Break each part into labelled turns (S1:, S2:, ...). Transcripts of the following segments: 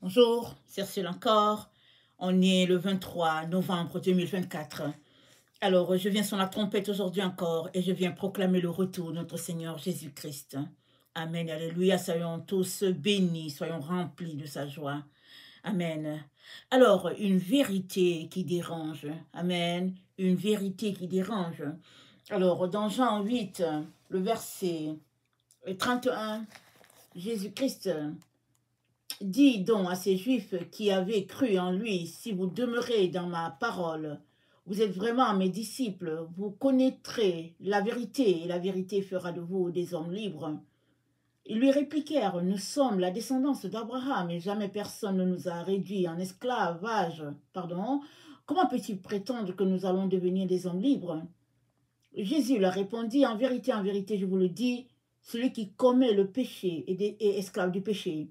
S1: Bonjour, c'est Ursule encore. On est le 23 novembre 2024. Alors, je viens sur la trompette aujourd'hui encore et je viens proclamer le retour de notre Seigneur Jésus-Christ. Amen, alléluia, soyons tous bénis, soyons remplis de sa joie. Amen. Alors, une vérité qui dérange. Amen. Une vérité qui dérange. Alors, dans Jean 8, le verset 31, Jésus-Christ dit donc à ces Juifs qui avaient cru en lui, si vous demeurez dans ma parole, vous êtes vraiment mes disciples, vous connaîtrez la vérité et la vérité fera de vous des hommes libres. Ils lui répliquèrent, nous sommes la descendance d'Abraham et jamais personne ne nous a réduits en esclavage. Pardon, comment peut-il prétendre que nous allons devenir des hommes libres? Jésus leur répondit, en vérité, je vous le dis, celui qui commet le péché est esclave du péché.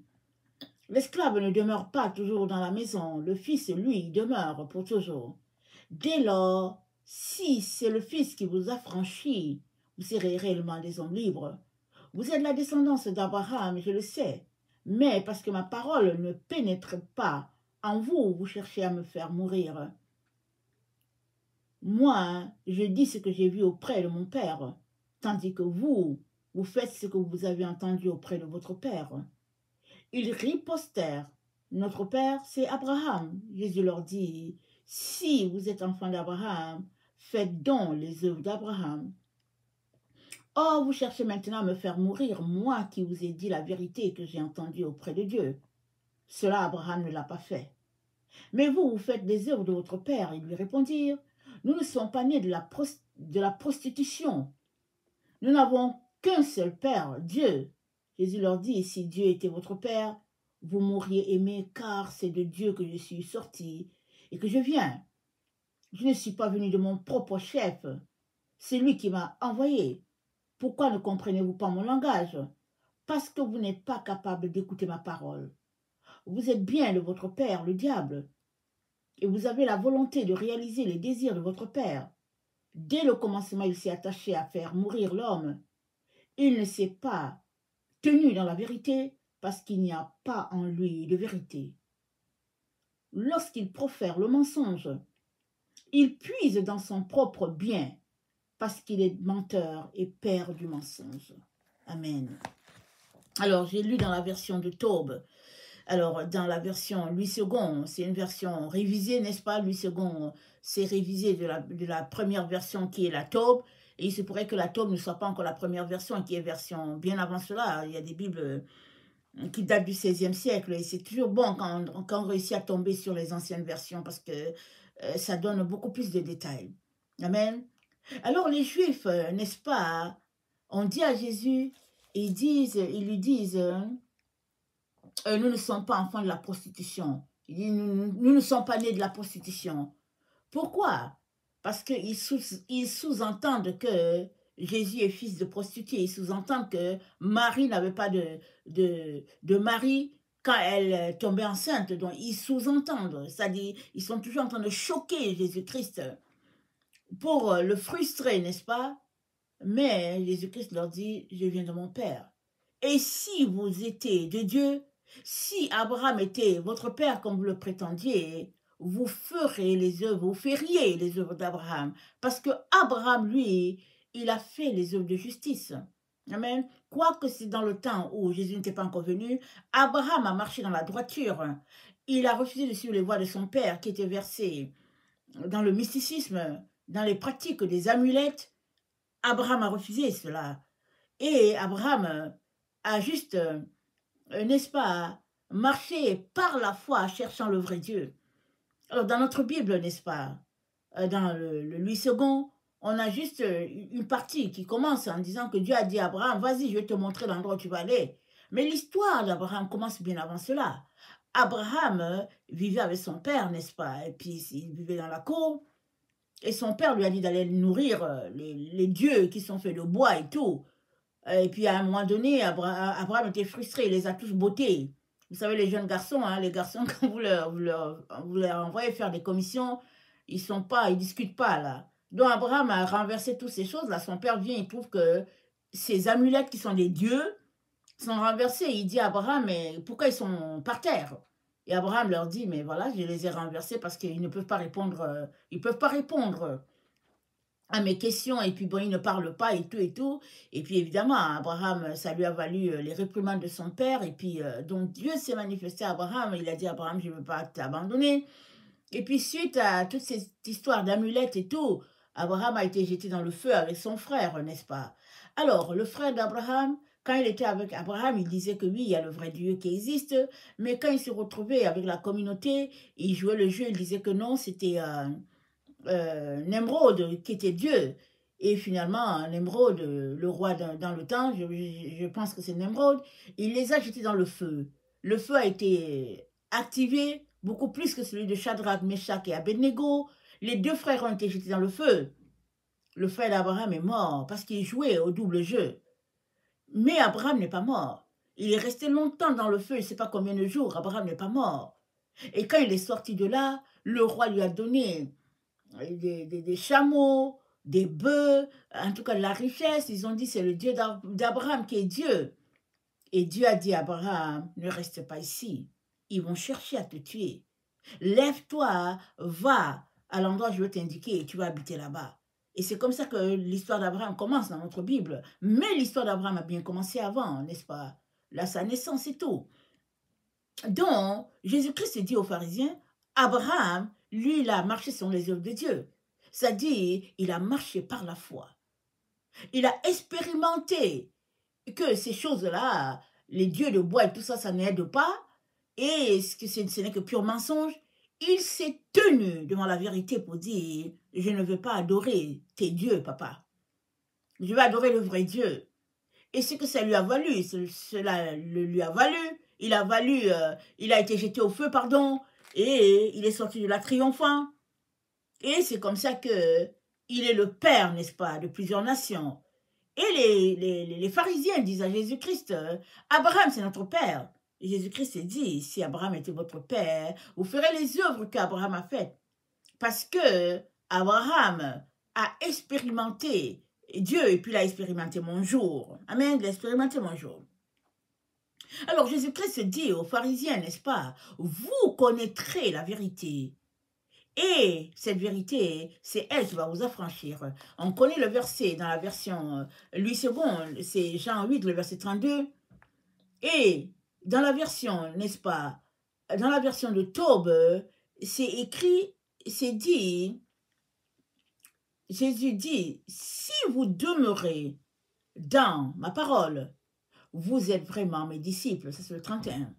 S1: L'esclave ne demeure pas toujours dans la maison, le fils, lui, demeure pour toujours. Dès lors, si c'est le fils qui vous affranchit, vous serez réellement des hommes libres. Vous êtes la descendance d'Abraham, je le sais, mais parce que ma parole ne pénètre pas en vous, vous cherchez à me faire mourir. Moi, je dis ce que j'ai vu auprès de mon père, tandis que vous faites ce que vous avez entendu auprès de votre père. Ils ripostèrent. Notre père, c'est Abraham. Jésus leur dit, si vous êtes enfants d'Abraham, faites donc les œuvres d'Abraham. Or, vous cherchez maintenant à me faire mourir, moi qui vous ai dit la vérité que j'ai entendue auprès de Dieu. Cela, Abraham ne l'a pas fait. Mais vous faites les œuvres de votre père. Ils lui répondirent, nous ne sommes pas nés de la prostitution. Nous n'avons qu'un seul père, Dieu. Jésus leur dit, si Dieu était votre père, vous m'auriez aimé, car c'est de Dieu que je suis sorti et que je viens. Je ne suis pas venu de mon propre chef, c'est lui qui m'a envoyé. Pourquoi ne comprenez-vous pas mon langage? Parce que vous n'êtes pas capable d'écouter ma parole. Vous êtes bien de votre père, le diable, et vous avez la volonté de réaliser les désirs de votre père. Dès le commencement, il s'est attaché à faire mourir l'homme. Il ne s'est pas tenu dans la vérité parce qu'il n'y a pas en lui de vérité. Lorsqu'il profère le mensonge, il puise dans son propre bien parce qu'il est menteur et père du mensonge. Amen. Alors, j'ai lu dans la version de Taube. Alors, dans la version Louis II, c'est une version révisée, n'est-ce pas? Louis II, c'est révisé de la première version qui est la Taube. Et il se pourrait que la Taube ne soit pas encore la première version, qui est version bien avant cela. Il y a des Bibles qui datent du XVIe siècle. Et c'est toujours bon quand on réussit à tomber sur les anciennes versions parce que ça donne beaucoup plus de détails. Amen. Alors les Juifs, n'est-ce pas, on dit à Jésus, ils lui disent, nous ne sommes pas enfants de la prostitution. Il dit, nous ne sommes pas nés de la prostitution. Pourquoi? Parce qu'ils sous-entendent que Jésus est fils de prostituée. Ils sous-entendent que Marie n'avait pas de mari quand elle tombait enceinte. Donc, ils sous-entendent. C'est-à-dire, ils sont toujours en train de choquer Jésus-Christ pour le frustrer, n'est-ce pas? Mais Jésus-Christ leur dit, je viens de mon Père. Et si vous étiez de Dieu, si Abraham était votre père comme vous le prétendiez, vous feriez les œuvres d'Abraham. Parce que Abraham, lui, il a fait les œuvres de justice. Amen. Quoique c'est dans le temps où Jésus n'était pas encore venu, Abraham a marché dans la droiture. Il a refusé de suivre les voies de son père qui était versé dans le mysticisme, dans les pratiques des amulettes. Abraham a refusé cela. Et Abraham a juste, n'est-ce pas, marché par la foi cherchant le vrai Dieu. Alors dans notre Bible, n'est-ce pas, dans le Louis II, on a juste une partie qui commence en disant que Dieu a dit à Abraham, vas-y, je vais te montrer l'endroit où tu vas aller. Mais l'histoire d'Abraham commence bien avant cela. Abraham vivait avec son père, n'est-ce pas, et puis il vivait dans la cour. Et son père lui a dit d'aller nourrir les dieux qui sont faits de bois et tout. Et puis à un moment donné, Abraham était frustré, il les a tous bottés. Vous savez, les jeunes garçons, hein, les garçons, quand vous leur envoyez faire des commissions, ils discutent pas là. Donc Abraham a renversé toutes ces choses là. Son père vient, il trouve que ces amulettes qui sont des dieux sont renversées. Il dit à Abraham, mais pourquoi ils sont par terre? Et Abraham leur dit, mais voilà, je les ai renversés parce qu'ils ne peuvent pas répondre, ils peuvent pas répondre à mes questions, et puis bon, il ne parle pas et tout et tout. Et puis évidemment, Abraham, ça lui a valu les réprimandes de son père. Et puis donc Dieu s'est manifesté à Abraham, il a dit à Abraham, je ne veux pas t'abandonner. Et puis suite à toute cette histoire d'amulettes et tout, Abraham a été jeté dans le feu avec son frère, n'est-ce pas? Alors, le frère d'Abraham, quand il était avec Abraham, il disait que oui, il y a le vrai Dieu qui existe, mais quand il se retrouvait avec la communauté, il jouait le jeu, il disait que non, c'était Nemrod qui était Dieu. Et finalement, Nemrod, le roi dans le temps, je pense que c'est Nemrod, il les a jetés dans le feu. Le feu a été activé beaucoup plus que celui de Shadrach, Meshach et Abednego. Les deux frères ont été jetés dans le feu. Le frère d'Abraham est mort parce qu'il jouait au double jeu. Mais Abraham n'est pas mort. Il est resté longtemps dans le feu, je ne sais pas combien de jours. Abraham n'est pas mort. Et quand il est sorti de là, le roi lui a donné des chameaux, des bœufs, en tout cas de la richesse. Ils ont dit c'est le Dieu d'Abraham qui est Dieu. Et Dieu a dit à Abraham, ne reste pas ici. Ils vont chercher à te tuer. Lève-toi, va à l'endroit que je vais t'indiquer et tu vas habiter là-bas. Et c'est comme ça que l'histoire d'Abraham commence dans notre Bible. Mais l'histoire d'Abraham a bien commencé avant, n'est-ce pas? Là, sa naissance et tout. Donc, Jésus-Christ dit aux pharisiens, Abraham, lui, il a marché selon les œuvres de Dieu. C'est-à-dire, il a marché par la foi. Il a expérimenté que ces choses-là, les dieux de bois et tout ça, ça n'aide pas. Et ce n'est que pur mensonge. Il s'est tenu devant la vérité pour dire, je ne veux pas adorer tes dieux, papa. Je vais adorer le vrai Dieu. Et ce que ça lui a valu, cela lui a valu. Il a été jeté au feu, pardon, et il est sorti de là triomphant. Et c'est comme ça que il est le père, n'est-ce pas, de plusieurs nations. Et les pharisiens disent à Jésus-Christ, Abraham, c'est notre père. Et Jésus-Christ dit, si Abraham était votre père, vous ferez les œuvres qu'Abraham a faites. Parce que Abraham a expérimenté Dieu, et puis il a expérimenté mon jour. Amen, il a expérimenté mon jour. Alors Jésus-Christ dit aux pharisiens, n'est-ce pas, vous connaîtrez la vérité. Et cette vérité, c'est elle qui va vous affranchir. On connaît le verset dans la version Louis II, c'est Jean 8, le verset 32. Et dans la version, n'est-ce pas, dans la version de Taube, c'est écrit, c'est dit, Jésus dit, si vous demeurez dans ma parole, vous êtes vraiment mes disciples. Ça, c'est le 31.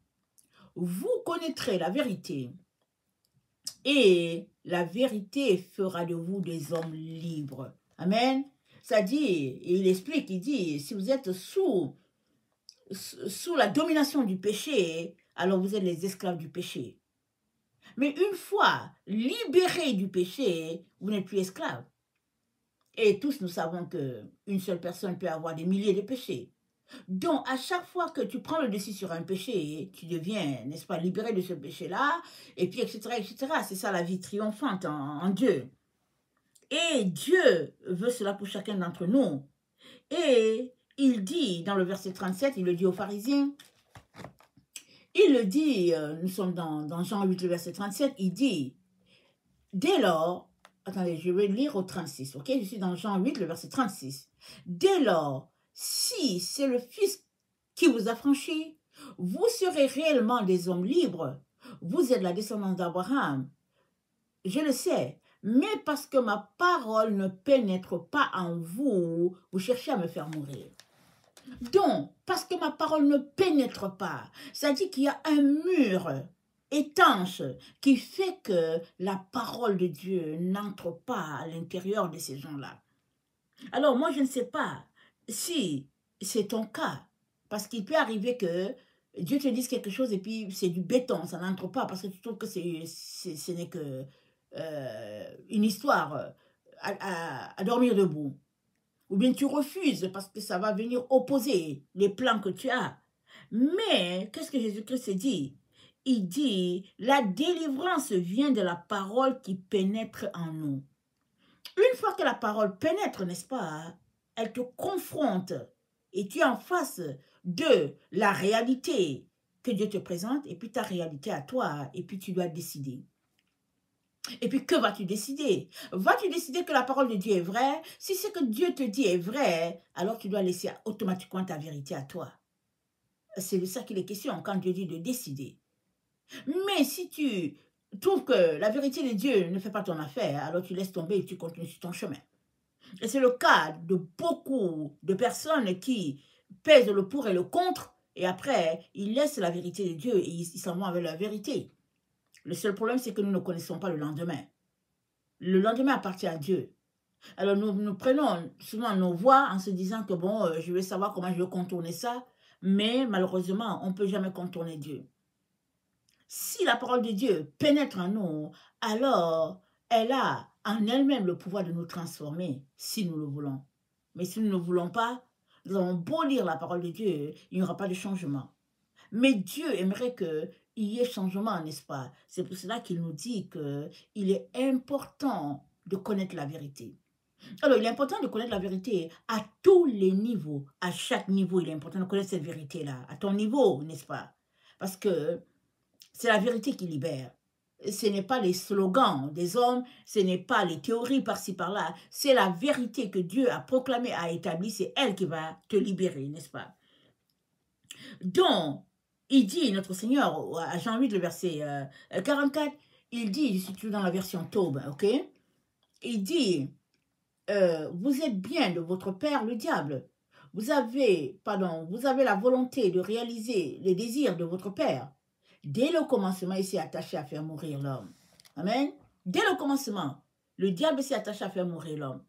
S1: Vous connaîtrez la vérité et la vérité fera de vous des hommes libres. Amen. Ça dit, et il explique, il dit, si vous êtes sous la domination du péché, alors vous êtes les esclaves du péché. Mais une fois libérés du péché, vous n'êtes plus esclaves. Et tous nous savons qu'une seule personne peut avoir des milliers de péchés. Donc, à chaque fois que tu prends le dessus sur un péché, tu deviens, n'est-ce pas, libéré de ce péché-là, et puis, etc., etc. C'est ça la vie triomphante en Dieu. Et Dieu veut cela pour chacun d'entre nous. Et il dit, dans le verset 37, il le dit aux pharisiens, il le dit, nous sommes dans Jean 8, le verset 37, il dit, dès lors, attendez, je vais lire au 36, ok? Je suis dans Jean 8, le verset 36. Dès lors, si c'est le Fils qui vous a franchi, vous serez réellement des hommes libres. Vous êtes la descendance d'Abraham. Je le sais, mais parce que ma parole ne pénètre pas en vous, vous cherchez à me faire mourir. Donc, parce que ma parole ne pénètre pas, ça dit qu'il y a un mur étanche qui fait que la parole de Dieu n'entre pas à l'intérieur de ces gens-là. Alors, moi, je ne sais pas si c'est ton cas, parce qu'il peut arriver que Dieu te dise quelque chose et puis c'est du béton, ça n'entre pas, parce que tu trouves que ce n'est que une histoire à dormir debout. Ou bien tu refuses parce que ça va venir opposer les plans que tu as. Mais, qu'est-ce que Jésus-Christ dit? Il dit, la délivrance vient de la parole qui pénètre en nous. Une fois que la parole pénètre, n'est-ce pas, elle te confronte et tu es en face de la réalité que Dieu te présente, et puis ta réalité à toi, et puis tu dois décider. Et puis, que vas-tu décider? Vas-tu décider que la parole de Dieu est vraie? Si ce que Dieu te dit est vrai, alors tu dois laisser automatiquement ta vérité à toi. C'est de ça qu'il est question quand Dieu dit de décider. Mais si tu trouves que la vérité de Dieu ne fait pas ton affaire, alors tu laisses tomber et tu continues sur ton chemin. Et c'est le cas de beaucoup de personnes qui pèsent le pour et le contre, et après, ils laissent la vérité de Dieu et ils s'en vont avec la vérité. Le seul problème, c'est que nous ne connaissons pas le lendemain. Le lendemain appartient à Dieu. Alors nous prenons souvent nos voies en se disant que bon, je vais savoir comment je vais contourner ça, mais malheureusement, on ne peut jamais contourner Dieu. Si la parole de Dieu pénètre en nous, alors elle a en elle-même le pouvoir de nous transformer, si nous le voulons. Mais si nous ne le voulons pas, nous avons beau lire la parole de Dieu, il n'y aura pas de changement. Mais Dieu aimerait qu'il y ait changement, n'est-ce pas? C'est pour cela qu'il nous dit qu'il est important de connaître la vérité. Alors, il est important de connaître la vérité à tous les niveaux. À chaque niveau, il est important de connaître cette vérité-là. À ton niveau, n'est-ce pas? Parce que c'est la vérité qui libère. Ce n'est pas les slogans des hommes, ce n'est pas les théories par-ci par-là. C'est la vérité que Dieu a proclamée, a établie. C'est elle qui va te libérer, n'est-ce pas? Donc, il dit, notre Seigneur, à Jean 8, le verset 44, il dit, je suis toujours dans la version Taube, ok? Il dit, vous êtes bien de votre père, le diable. Vous avez la volonté de réaliser les désirs de votre père. Dès le commencement, il s'est attaché à faire mourir l'homme. Amen. Dès le commencement, le diable s'est attaché à faire mourir l'homme.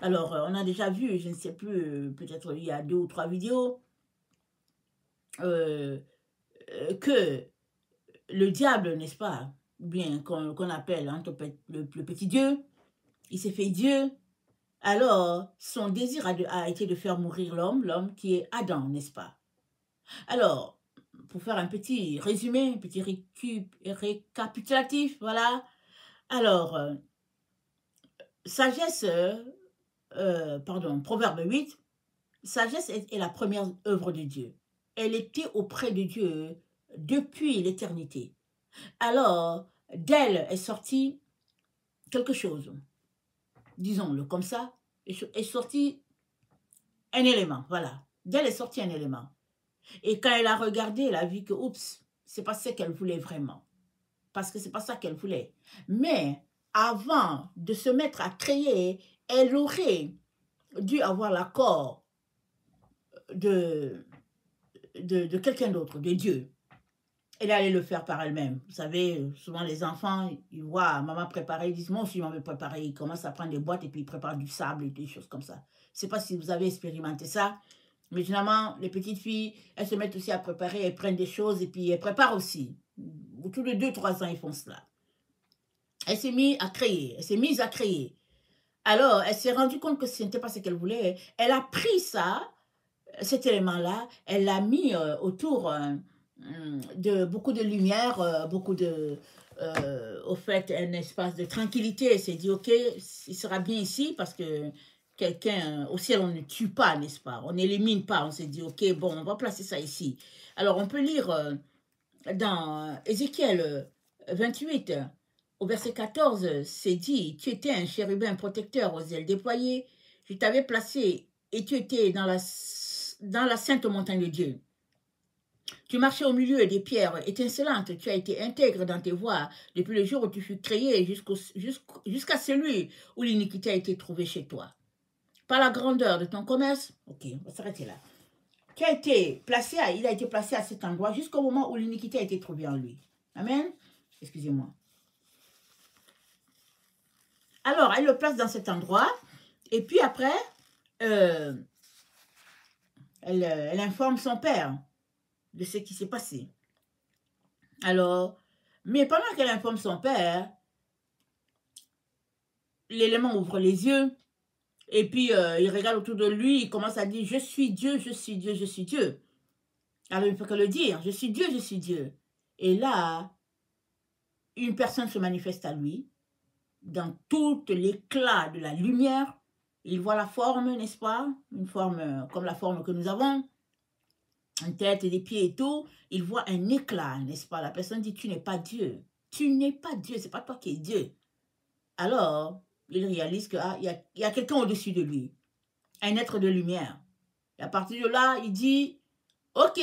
S1: Alors, on a déjà vu, je ne sais plus, peut-être il y a 2 ou 3 vidéos, que le diable, n'est-ce pas, bien qu'on appelle le petit Dieu, il s'est fait Dieu. Alors, son désir a été de faire mourir l'homme qui est Adam, n'est-ce pas? Alors, pour faire un petit résumé, un petit récapitulatif, voilà. Alors, Proverbe 8, sagesse est la première œuvre de Dieu. Elle était auprès de Dieu depuis l'éternité. Alors, d'elle est sorti quelque chose, disons-le comme ça, est sorti un élément, voilà. D'elle est sorti un élément. Et quand elle a regardé, elle a vu que, oups, c'est pas ce qu'elle voulait vraiment. Parce que c'est pas ça qu'elle voulait. Mais avant de se mettre à créer, elle aurait dû avoir l'accord de quelqu'un d'autre, de Dieu. Elle allait le faire par elle-même. Vous savez, souvent les enfants, ils voient maman préparer, ils disent, moi aussi, je vais préparer. Ils commencent à prendre des boîtes et puis ils préparent du sable et des choses comme ça. Je ne sais pas si vous avez expérimenté ça, mais généralement, les petites filles, elles se mettent aussi à préparer, elles prennent des choses et puis elles préparent aussi. Autour de 2-3 ans, ils font cela. Elle s'est mise à créer. Alors, elle s'est rendue compte que ce n'était pas ce qu'elle voulait. Elle a pris ça, cet élément-là, elle l'a mis autour de beaucoup de lumière, au fait, un espace de tranquillité. Elle s'est dit, ok, il sera bien ici parce que quelqu'un, au ciel, on ne tue pas, n'est-ce pas? On n'élimine pas. On s'est dit, ok, bon, on va placer ça ici. Alors, on peut lire dans Ézéchiel 28, au verset 14, c'est dit, tu étais un chérubin protecteur aux ailes déployées, je t'avais placé et tu étais dans la sainte montagne de Dieu. Tu marchais au milieu des pierres étincelantes, tu as été intègre dans tes voies depuis le jour où tu fus créé jusqu'à celui où l'iniquité a été trouvée chez toi. Par la grandeur de ton commerce, ok, on va s'arrêter là. Il a été placé à cet endroit jusqu'au moment où l'iniquité a été trouvée en lui. Amen. Excusez-moi. Alors, elle le place dans cet endroit. Et puis après, elle informe son père de ce qui s'est passé. Alors, mais pendant qu'elle informe son père, l'élément ouvre les yeux. Et puis, il regarde autour de lui, il commence à dire, je suis Dieu, je suis Dieu, je suis Dieu. Alors, il ne peut que le dire, je suis Dieu, je suis Dieu. Et là, une personne se manifeste à lui, dans tout l'éclat de la lumière. Il voit la forme, n'est-ce pas? Une forme comme la forme que nous avons. une tête et des pieds et tout, il voit un éclat, n'est-ce pas? La personne dit, tu n'es pas Dieu. Tu n'es pas Dieu, c'est pas toi qui es Dieu. Alors, il réalise qu'il y a quelqu'un au-dessus de lui, un être de lumière. Et à partir de là, il dit, ok,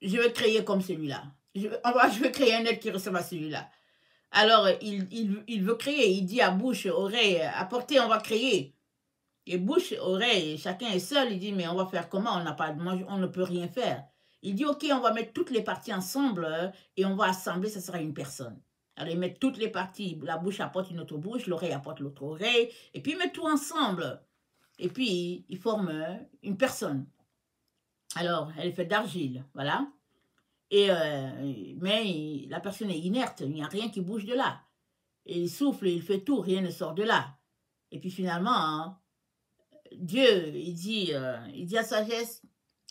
S1: je vais créer comme celui-là. Je vais créer un être qui ressemble à celui-là. Alors, il veut créer, il dit à bouche, oreille, apportez, on va créer. Et bouche, oreille, chacun est seul, il dit, mais on va faire comment? On ne peut rien faire. Il dit, ok, on va mettre toutes les parties ensemble et on va assembler, ça sera une personne. Alors, il met toutes les parties, la bouche apporte une autre bouche, l'oreille apporte l'autre oreille, et puis il met tout ensemble. Et puis, il forme une personne. Alors, elle est faite d'argile, voilà. Mais la personne est inerte, il n'y a rien qui bouge de là. Et il souffle, il fait tout, rien ne sort de là. Et puis finalement, hein, Dieu, il dit à sagesse,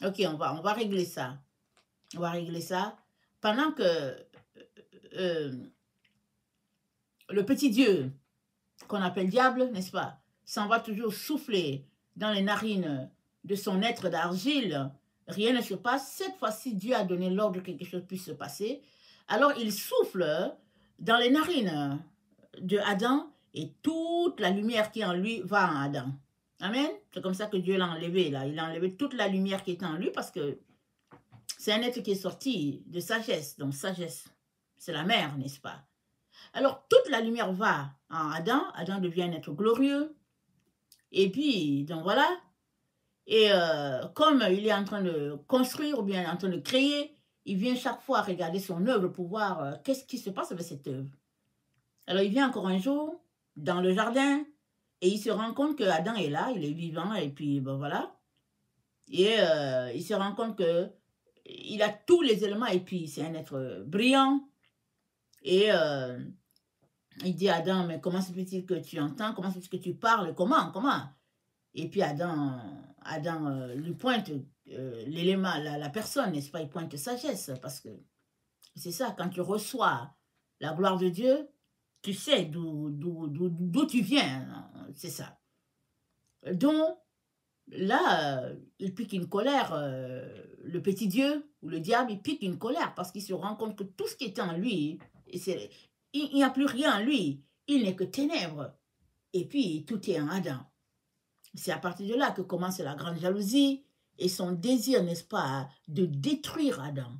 S1: ok, on va régler ça. On va régler ça. Pendant que le petit Dieu, qu'on appelle diable, n'est-ce pas, s'en va toujours souffler dans les narines de son être d'argile, rien ne se passe. Cette fois-ci, Dieu a donné l'ordre que quelque chose puisse se passer. Alors, il souffle dans les narines de Adam et toute la lumière qui est en lui va en Adam. Amen. C'est comme ça que Dieu l'a enlevé, là. Il a enlevé toute la lumière qui était en lui parce que c'est un être qui est sorti de sagesse. Donc, sagesse, c'est la mère, n'est-ce pas? Alors, toute la lumière va en Adam. Adam devient un être glorieux. Et puis, donc voilà. Et comme il est en train de construire ou bien en train de créer, il vient chaque fois regarder son œuvre pour voir qu'est-ce qui se passe avec cette œuvre. Alors, il vient encore un jour dans le jardin et il se rend compte que Adam est là, il est vivant et puis ben voilà. Et il se rend compte que il a tous les éléments et puis c'est un être brillant. Et il dit à Adam, mais comment se fait-il que tu entends? Comment se fait-il que tu parles? Comment? Et puis Adam lui pointe l'élément, la personne, n'est-ce pas? Il pointe sagesse parce que c'est ça, quand tu reçois la gloire de Dieu, tu sais d'où tu viens, c'est ça. Donc, là, il pique une colère, le petit Dieu ou le diable, il pique une colère parce qu'il se rend compte que tout ce qui était en lui, il n'y a plus rien en lui, il n'est que ténèbres. Et puis, tout est en Adam. C'est à partir de là que commence la grande jalousie et son désir, n'est-ce pas, de détruire Adam,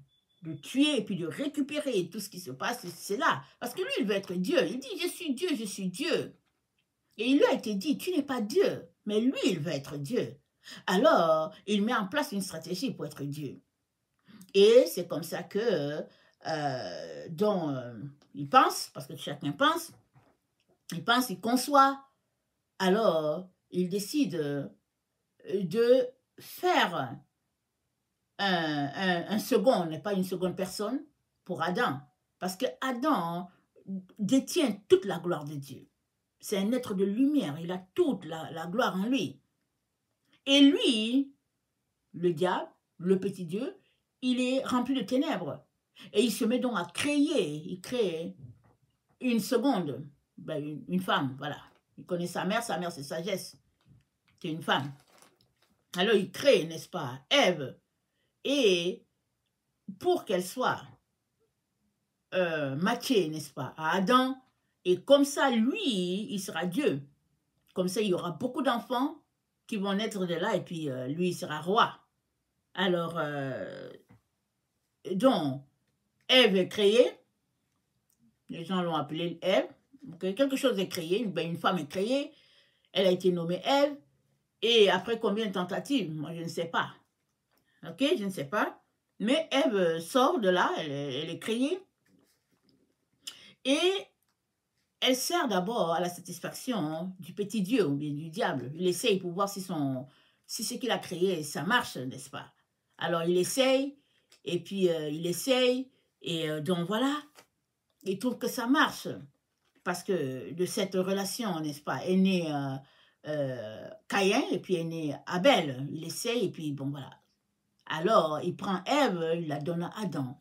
S1: de tuer et puis de récupérer tout ce qui se passe, c'est là. Parce que lui, il veut être Dieu. Il dit, je suis Dieu, je suis Dieu. Et il lui a été dit, tu n'es pas Dieu, mais lui, il veut être Dieu. Alors, il met en place une stratégie pour être Dieu. Et c'est comme ça que, il pense, parce que chacun pense, il conçoit. Alors, il décide de faire un second, n'est pas une seconde personne, pour Adam. Parce que Adam détient toute la gloire de Dieu. C'est un être de lumière, il a toute la gloire en lui. Et lui, le diable, le petit Dieu, il est rempli de ténèbres. Et il se met donc à créer, il crée une seconde, ben une femme, voilà. Il connaît sa mère c'est sagesse, c'est une femme. Alors il crée, n'est-ce pas, Ève, et pour qu'elle soit matchée, n'est-ce pas, à Adam, et comme ça, lui, il sera Dieu. Comme ça, il y aura beaucoup d'enfants qui vont naître de là, et puis lui, il sera roi. Alors, donc, Ève est créée, les gens l'ont appelée Ève, okay? Quelque chose est créé, une femme est créée, elle a été nommée Ève, et après combien de tentatives, moi je ne sais pas, ok, je ne sais pas, mais Ève sort de là, elle est créée, et elle sert d'abord à la satisfaction du petit Dieu ou bien du diable. Il essaye pour voir si ce qu'il a créé, ça marche, n'est-ce pas? Alors il essaye, et puis il essaye, et donc voilà, il trouve que ça marche. Parce que de cette relation, n'est-ce pas, est né Caïn, et puis est né Abel. Il essaye, et puis bon voilà. Alors, il prend Ève, il la donne à Adam.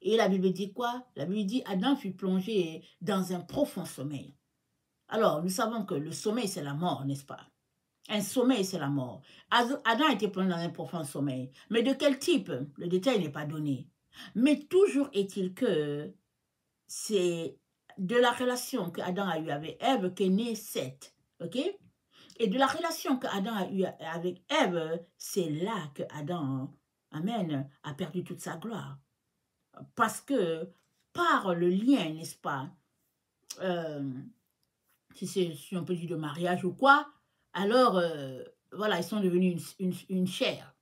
S1: Et la Bible dit quoi? La Bible dit, Adam fut plongé dans un profond sommeil. Alors, nous savons que le sommeil, c'est la mort, n'est-ce pas? Un sommeil, c'est la mort. Adam a été plongé dans un profond sommeil. Mais de quel type? Le détail n'est pas donné. Mais toujours est-il que c'est de la relation qu'Adam a eue avec Ève qu'est né Seth. OK? Et de la relation qu'Adam a eue avec Ève, c'est là que Adam, amen, a perdu toute sa gloire. Parce que par le lien, n'est-ce pas, si on peut dire de mariage ou quoi, alors, voilà, ils sont devenus une chair.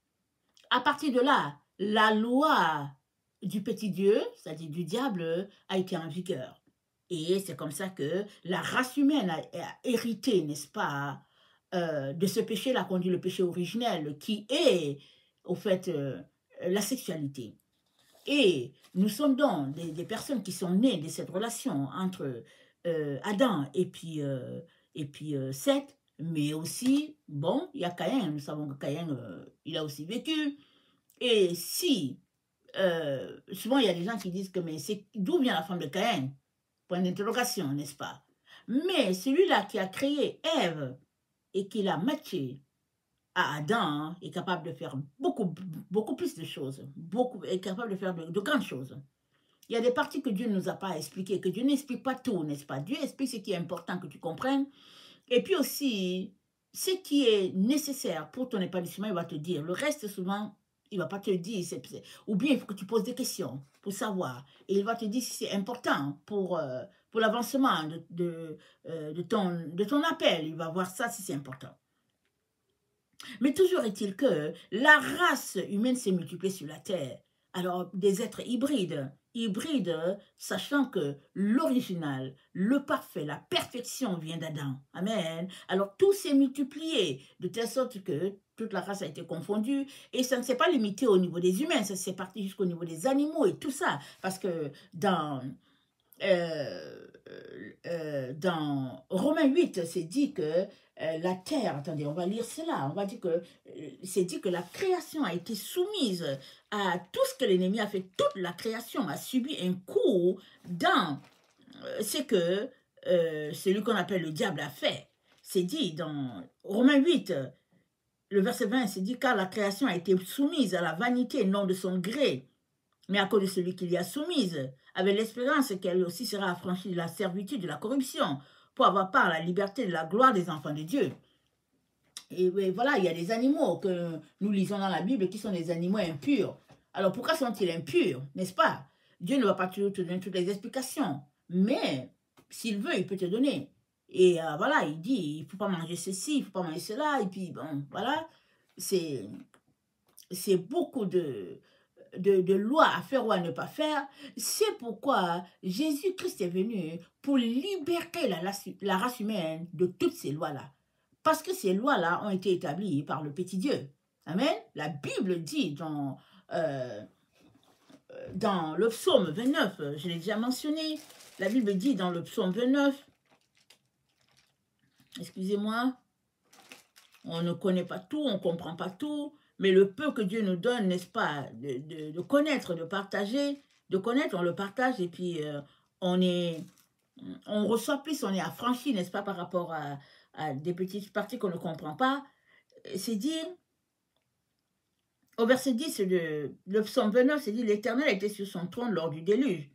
S1: À partir de là, la loi du petit Dieu, c'est-à-dire du diable, a été en vigueur. Et c'est comme ça que la race humaine a hérité, n'est-ce pas, de ce péché, l'a conduit le péché originel, qui est, au fait, la sexualité. Et nous sommes donc des personnes qui sont nées de cette relation entre Adam et puis Seth, mais aussi, bon, il y a Caïn, nous savons que Caïn, il a aussi vécu. Et si, souvent il y a des gens qui disent que, mais c'est d'où vient la femme de Caïn? Point d'interrogation, n'est-ce pas? Mais celui-là qui a créé Ève et qui l'a matché à Adam est capable de faire beaucoup plus de choses, est capable de faire de grandes choses. Il y a des parties que Dieu ne nous a pas expliquées, que Dieu n'explique pas tout, n'est-ce pas? Dieu explique ce qui est important que tu comprennes. Et puis aussi, ce qui est nécessaire pour ton épanouissement, il va te dire. Le reste, souvent, il ne va pas te dire. Ou bien, il faut que tu poses des questions pour savoir. Et il va te dire si c'est important pour l'avancement de ton appel. Il va voir ça si c'est important. Mais toujours est-il que la race humaine s'est multipliée sur la Terre. Alors, des êtres hybrides, sachant que l'original, le parfait, la perfection vient d'Adam. Amen. Alors, tout s'est multiplié, de telle sorte que toute la race a été confondue. Et ça ne s'est pas limité au niveau des humains, ça s'est parti jusqu'au niveau des animaux et tout ça. Parce que dans Romains 8, c'est dit que la terre, attendez, on va lire cela, on va dire que c'est dit que la création a été soumise à tout ce que l'ennemi a fait. Toute la création a subi un coup dans ce que celui qu'on appelle le diable a fait. C'est dit dans Romains 8, le verset 20, c'est dit car la création a été soumise à la vanité, non de son gré, mais à cause de celui qui l'y a soumise, avec l'espérance qu'elle aussi sera affranchie de la servitude, de la corruption, pour avoir part à la liberté de la gloire des enfants de Dieu. Et voilà, il y a des animaux que nous lisons dans la Bible qui sont des animaux impurs. Alors pourquoi sont-ils impurs, n'est-ce pas? Dieu ne va pas toujours te donner toutes les explications, mais s'il veut, il peut te donner. Et voilà, il dit, il ne faut pas manger ceci, il ne faut pas manger cela, et puis bon, voilà, c'est beaucoup de lois à faire ou à ne pas faire. C'est pourquoi Jésus-Christ est venu pour libérer la race humaine de toutes ces lois-là. Parce que ces lois-là ont été établies par le petit Dieu. Amen. La Bible dit dans le psaume 29, je l'ai déjà mentionné, la Bible dit dans le psaume 29, excusez-moi, on ne connaît pas tout, on ne comprend pas tout, mais le peu que Dieu nous donne, n'est-ce pas, de connaître, de partager, de connaître, on le partage et puis on reçoit plus, on est affranchi, n'est-ce pas, par rapport à des petites parties qu'on ne comprend pas. C'est dit, au verset 10 de le psaume 29, c'est dit, l'Éternel était sur son trône lors du déluge.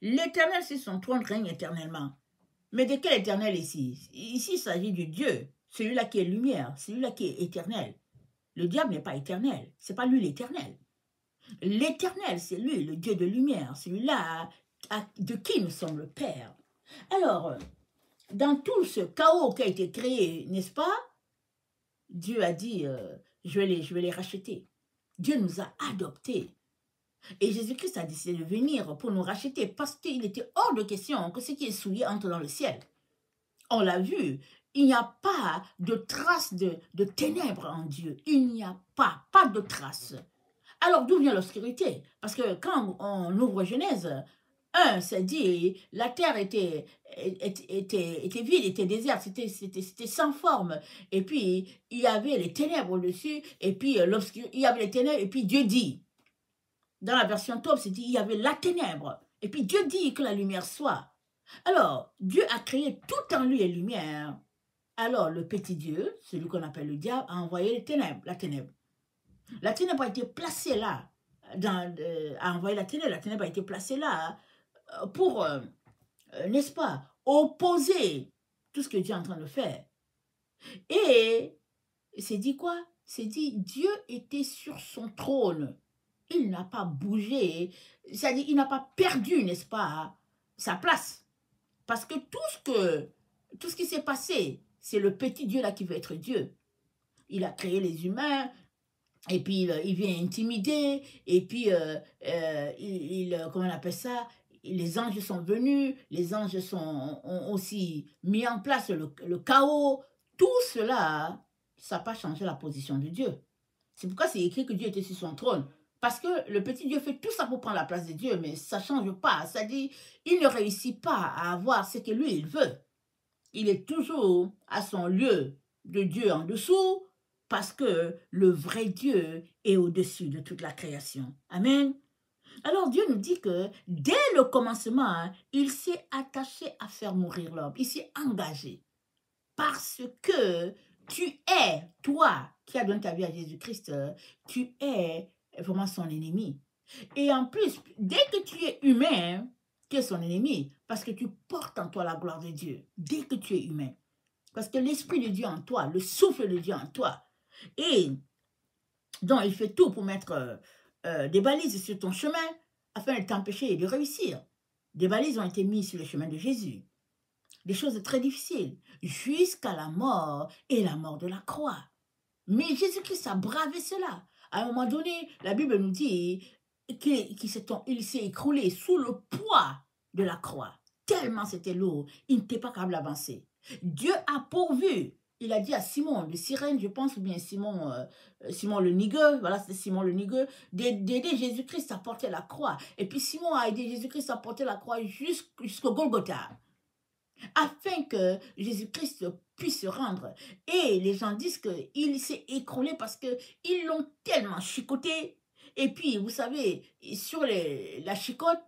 S1: L'Éternel sur son trône règne éternellement. Mais de quel éternel ici? Ici, il s'agit du Dieu, celui-là qui est lumière, celui-là qui est éternel. Le diable n'est pas éternel, c'est pas lui l'éternel. L'éternel, c'est lui, le Dieu de lumière, celui-là de qui nous sommes le Père. Alors, dans tout ce chaos qui a été créé, n'est-ce pas, Dieu a dit, je vais les racheter. Dieu nous a adoptés. Et Jésus-Christ a décidé de venir pour nous racheter parce qu'il était hors de question que ce qui est souillé entre dans le ciel. On l'a vu, il n'y a pas de trace de ténèbres en Dieu. Il n'y a pas de trace. Alors d'où vient l'obscurité? Parce que quand on ouvre Genèse 1, c'est dit, la terre était vide, était déserte, c'était sans forme. Et puis, il y avait les ténèbres au-dessus, et puis il y avait les ténèbres, et puis Dieu dit, dans la version Top, c'est dit, il y avait la ténèbre. Et puis Dieu dit que la lumière soit. Alors, Dieu a créé tout en lui et lumière Alors, le petit Dieu, celui qu'on appelle le diable, a envoyé les ténèbres, la ténèbre. La ténèbre a été placée là, a envoyé la ténèbre a été placée là pour, n'est-ce pas, opposer tout ce que Dieu est en train de faire. Et c'est dit quoi? C'est dit, Dieu était sur son trône. Il n'a pas bougé, c'est-à-dire il n'a pas perdu, n'est-ce pas, sa place. Parce que tout ce qui s'est passé, c'est le petit Dieu là qui veut être Dieu. Il a créé les humains, et puis il vient intimider, et puis comment on appelle ça, les anges sont venus, les anges ont aussi mis en place le chaos. Tout cela, ça n'a pas changé la position de Dieu. C'est pourquoi c'est écrit que Dieu était sur son trône. Parce que le petit Dieu fait tout ça pour prendre la place de Dieu, mais ça ne change pas. C'est-à-dire, il ne réussit pas à avoir ce que lui, il veut. Il est toujours à son lieu de Dieu en dessous, parce que le vrai Dieu est au-dessus de toute la création. Amen. Alors Dieu nous dit que dès le commencement, il s'est attaché à faire mourir l'homme. Il s'est engagé. Parce que tu es, toi qui as donné ta vie à Jésus-Christ, tu es vraiment son ennemi. Et en plus, dès que tu es humain, tu es son ennemi, parce que tu portes en toi la gloire de Dieu, dès que tu es humain. Parce que l'Esprit de Dieu en toi, le souffle de Dieu en toi. Et donc, il fait tout pour mettre des balises sur ton chemin, afin de t'empêcher de réussir. Des balises ont été mises sur le chemin de Jésus. Des choses très difficiles, jusqu'à la mort et la mort de la croix. Mais Jésus-Christ a bravé cela. À un moment donné, la Bible nous dit qu'il s'est écroulé sous le poids de la croix. Tellement c'était lourd, il n'était pas capable d'avancer. Dieu a pourvu. Il a dit à Simon, de Cyrène, je pense, ou bien Simon le nigueux, voilà, c'est Simon le nigueux, d'aider Jésus-Christ à porter la croix. Et puis Simon a aidé Jésus-Christ à porter la croix jusqu'au Golgotha, afin que Jésus-Christ puisse se rendre. Et les gens disent qu'il s'est écroulé parce qu'ils l'ont tellement chicoté. Et puis, vous savez, sur les chicottes,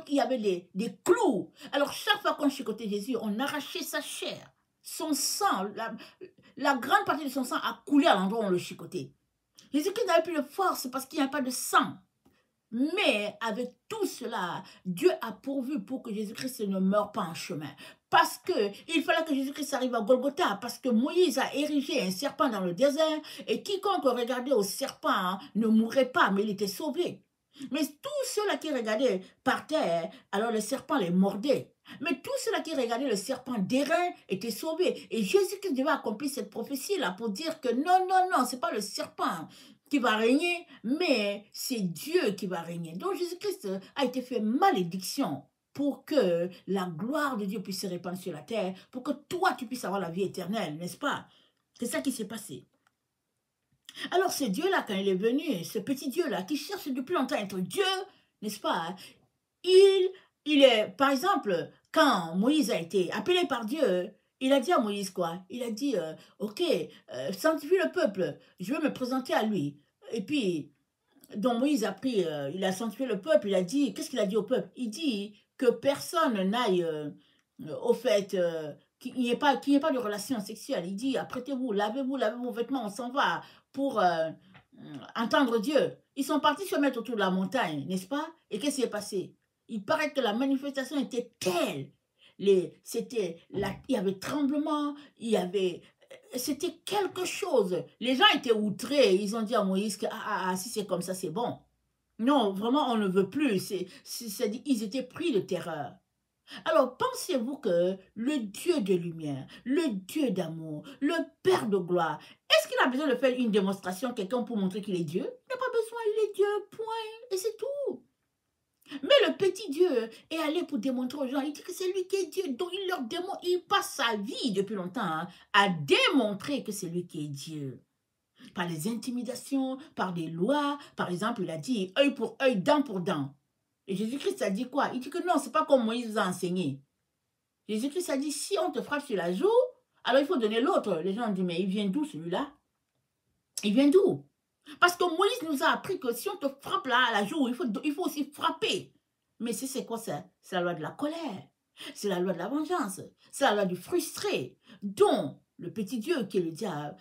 S1: il y avait des clous. Alors, chaque fois qu'on chicotait Jésus, on arrachait sa chair. Son sang, la grande partie de son sang a coulé à l'endroit où on le chicotait. Jésus-Christ n'avait plus de force parce qu'il n'y a pas de sang. Mais avec tout cela, Dieu a pourvu pour que Jésus-Christ ne meure pas en chemin. Parce qu'il fallait que Jésus-Christ arrive à Golgotha, parce que Moïse a érigé un serpent dans le désert, et quiconque regardait au serpent ne mourrait pas, mais il était sauvé. Mais tous ceux-là qui regardaient par terre, alors le serpent les mordait. Mais tous ceux-là qui regardaient le serpent d'airain étaient sauvés. Et Jésus-Christ devait accomplir cette prophétie-là pour dire que non, non, non, ce n'est pas le serpent qui va régner, mais c'est Dieu qui va régner. Donc Jésus-Christ a été fait malédiction pour que la gloire de Dieu puisse se répandre sur la terre, pour que toi, tu puisses avoir la vie éternelle, n'est-ce pas? C'est ça qui s'est passé. Alors ce Dieu-là, quand il est venu, ce petit Dieu-là, qui cherche depuis longtemps à être Dieu, n'est-ce pas? Il est, par exemple, quand Moïse a été appelé par Dieu, il a dit à Moïse quoi? Il a dit, ok, sanctifie le peuple, je veux me présenter à lui. Et puis, donc Moïse a pris, il a sanctifié le peuple, il a dit, qu'est-ce qu'il a dit au peuple? Il dit que personne n'aille au fait, qu'il n'y ait pas de relation sexuelle. Il dit, apprêtez-vous, lavez-vous vos vêtements, on s'en va pour entendre Dieu. Ils sont partis se mettre autour de la montagne, n'est-ce pas? Et qu'est-ce qui est passé? Il paraît que la manifestation était telle. Il y avait tremblement, c'était quelque chose. Les gens étaient outrés. Ils ont dit à Moïse que si c'est comme ça, c'est bon. Non, vraiment, on ne veut plus. Ils étaient pris de terreur. Alors, pensez-vous que le Dieu de lumière, le Dieu d'amour, le Père de gloire, est-ce qu'il a besoin de faire une démonstration, quelqu'un pour montrer qu'il est Dieu? Il n'a pas besoin, il est Dieu, point. Et c'est tout. Mais le petit Dieu est allé pour démontrer aux gens, il dit que c'est lui qui est Dieu. Donc il leur démontre, il passe sa vie depuis longtemps à démontrer que c'est lui qui est Dieu. Par les intimidations, par des lois. Par exemple, il a dit œil pour œil, dent pour dent. Et Jésus-Christ a dit quoi? Il dit que non, c'est pas comme Moïse vous a enseigné. Jésus-Christ a dit, si on te frappe sur la joue, alors il faut donner l'autre. Les gens ont dit, mais il vient d'où celui-là? Il vient d'où? Parce que Moïse nous a appris que si on te frappe là à la joue, il faut aussi frapper. Mais c'est quoi ça? C'est la loi de la colère. C'est la loi de la vengeance. C'est la loi du frustré, dont le petit Dieu qui est le diable,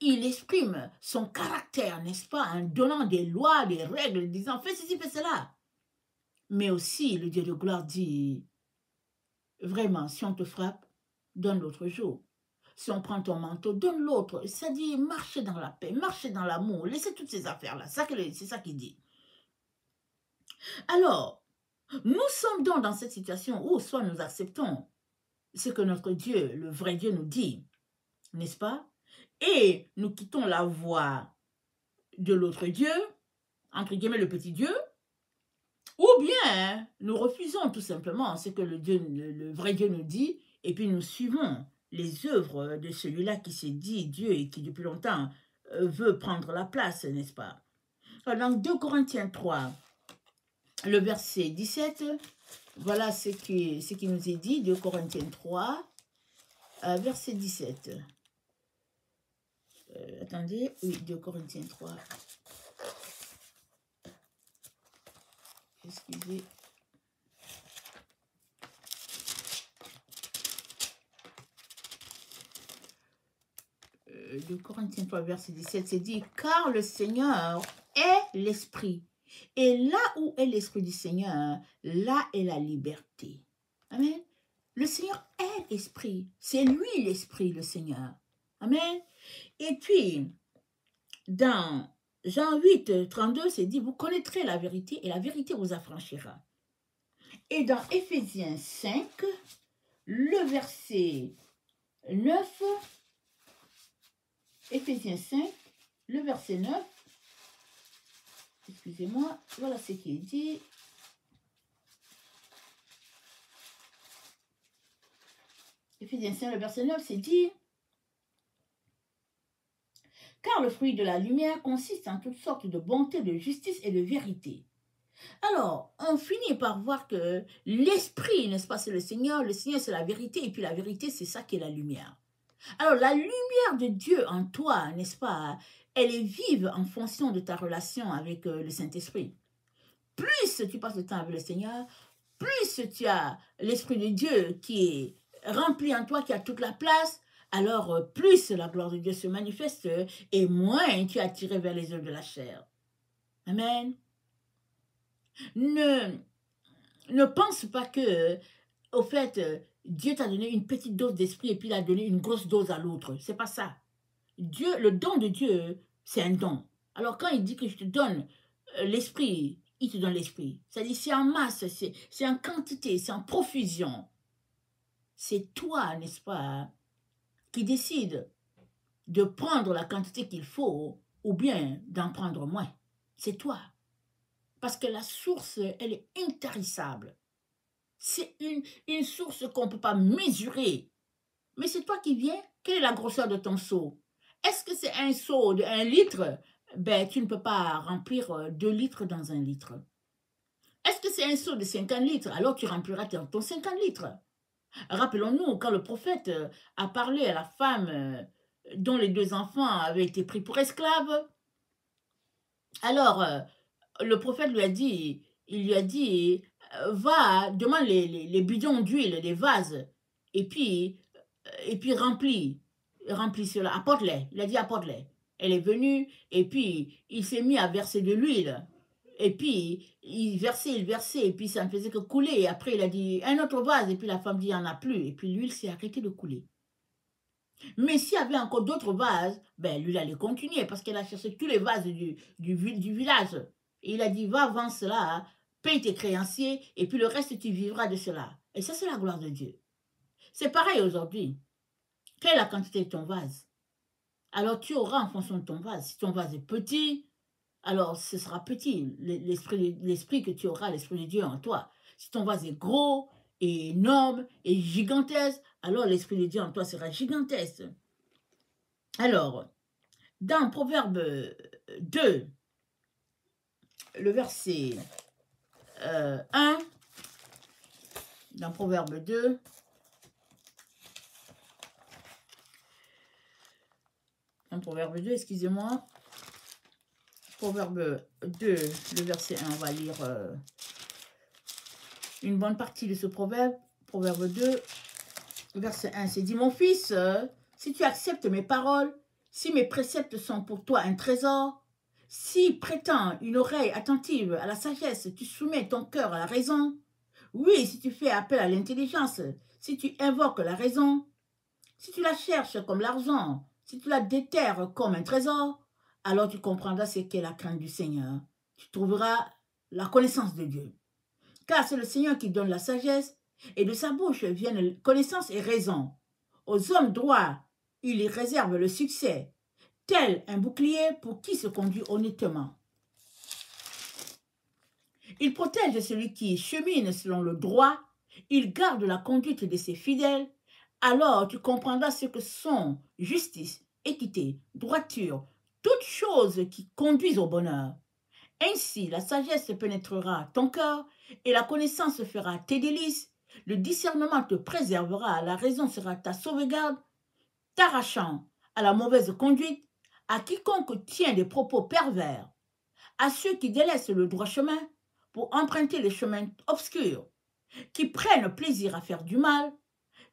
S1: il exprime son caractère, n'est-ce pas, en donnant des lois, des règles, disant fais ceci, fais cela. Mais aussi, le Dieu de gloire dit, vraiment, si on te frappe, donne l'autre jour. Si on prend ton manteau, donne l'autre. Ça dit, marchez dans la paix, marchez dans l'amour, laissez toutes ces affaires-là. C'est ça qu'il dit. Alors, nous sommes donc dans cette situation où soit nous acceptons ce que notre Dieu, le vrai Dieu nous dit, n'est-ce pas? Et nous quittons la voie de l'autre Dieu, entre guillemets le petit Dieu, ou bien nous refusons tout simplement ce que le vrai Dieu nous dit, et puis nous suivons les œuvres de celui-là qui s'est dit Dieu et qui depuis longtemps veut prendre la place, n'est-ce pas? Dans 2 Corinthiens 3, le verset 17, voilà ce qui nous est dit, 2 Corinthiens 3, verset 17. Attendez, oui, 2 Corinthiens 3. Excusez. De Corinthiens 3, verset 17, c'est dit, car le Seigneur est l'Esprit. Et là où est l'Esprit du Seigneur, là est la liberté. Amen. Le Seigneur est l'Esprit. C'est lui l'Esprit, le Seigneur. Amen. Et puis, dans Jean 8, 32, c'est dit, vous connaîtrez la vérité et la vérité vous affranchira. Et dans Éphésiens 5, le verset 9, Éphésiens 5, le verset 9, excusez-moi, voilà ce qui est dit. Éphésiens 5, le verset 9, c'est dit, car le fruit de la lumière consiste en toutes sortes de bonté, de justice et de vérité. Alors, on finit par voir que l'esprit, n'est-ce pas, c'est le Seigneur c'est la vérité, et puis la vérité, c'est ça qui est la lumière. Alors, la lumière de Dieu en toi, n'est-ce pas, elle est vive en fonction de ta relation avec le Saint-Esprit. Plus tu passes le temps avec le Seigneur, plus tu as l'Esprit de Dieu qui est rempli en toi, qui a toute la place, alors plus la gloire de Dieu se manifeste et moins tu es attiré vers les œuvres de la chair. Amen. Ne pense pas que, au fait, Dieu t'a donné une petite dose d'esprit et puis il a donné une grosse dose à l'autre. C'est pas ça. Dieu, le don de Dieu, c'est un don. Alors quand il dit que je te donne l'esprit, il te donne l'esprit. C'est-à-dire c'est en masse, c'est en quantité, c'est en profusion. C'est toi, n'est-ce pas, qui décide de prendre la quantité qu'il faut ou bien d'en prendre moins. C'est toi. Parce que la source, elle est intarissable. C'est une source qu'on ne peut pas mesurer. Mais c'est toi qui viens. Quelle est la grosseur de ton seau? Est-ce que c'est un seau de 1 litre? Ben, tu ne peux pas remplir 2 litres dans 1 litre. Est-ce que c'est un seau de 50 litres? Alors tu rempliras ton 50 litres. Rappelons-nous, quand le prophète a parlé à la femme dont les 2 enfants avaient été pris pour esclaves, alors le prophète lui a dit, va, demande les bidons d'huile, les vases, et puis remplis cela, apporte-les. Il a dit apporte-les. Elle est venue, et puis il s'est mis à verser de l'huile. Et puis il versait, et puis ça ne faisait que couler. Et après il a dit un autre vase, et puis la femme dit il n'y en a plus. Et puis l'huile s'est arrêtée de couler. Mais s'il y avait encore d'autres vases, ben l'huile allait continuer, parce qu'elle a cherché tous les vases du village. Et il a dit, va vendre cela, paye tes créanciers, et puis le reste, tu vivras de cela. Et ça, c'est la gloire de Dieu. C'est pareil aujourd'hui. Quelle est la quantité de ton vase? Alors, tu auras en fonction de ton vase. Si ton vase est petit, alors ce sera petit. L'esprit que tu auras, l'esprit de Dieu en toi. Si ton vase est gros, et énorme, et gigantesque, alors l'esprit de Dieu en toi sera gigantesque. Alors, dans Proverbe 2, le verset 1, dans Proverbe 2, excusez-moi, Proverbe 2, le verset 1, on va lire une bonne partie de ce proverbe. Proverbe 2, verset 1, c'est dit, mon fils, si tu acceptes mes paroles, si mes préceptes sont pour toi un trésor, si prêtant une oreille attentive à la sagesse, tu soumets ton cœur à la raison, oui, si tu fais appel à l'intelligence, si tu invoques la raison, si tu la cherches comme l'argent, si tu la déterres comme un trésor, alors tu comprendras ce qu'est la crainte du Seigneur. Tu trouveras la connaissance de Dieu. Car c'est le Seigneur qui donne la sagesse, et de sa bouche viennent connaissance et raison. Aux hommes droits, il y réserve le succès, tel un bouclier pour qui se conduit honnêtement. Il protège celui qui chemine selon le droit, il garde la conduite de ses fidèles, alors tu comprendras ce que sont justice, équité, droiture, toutes choses qui conduisent au bonheur. Ainsi, la sagesse pénétrera ton cœur et la connaissance fera tes délices. Le discernement te préservera, la raison sera ta sauvegarde, t'arrachant à la mauvaise conduite, à quiconque tient des propos pervers, à ceux qui délaissent le droit chemin pour emprunter les chemins obscurs, qui prennent plaisir à faire du mal,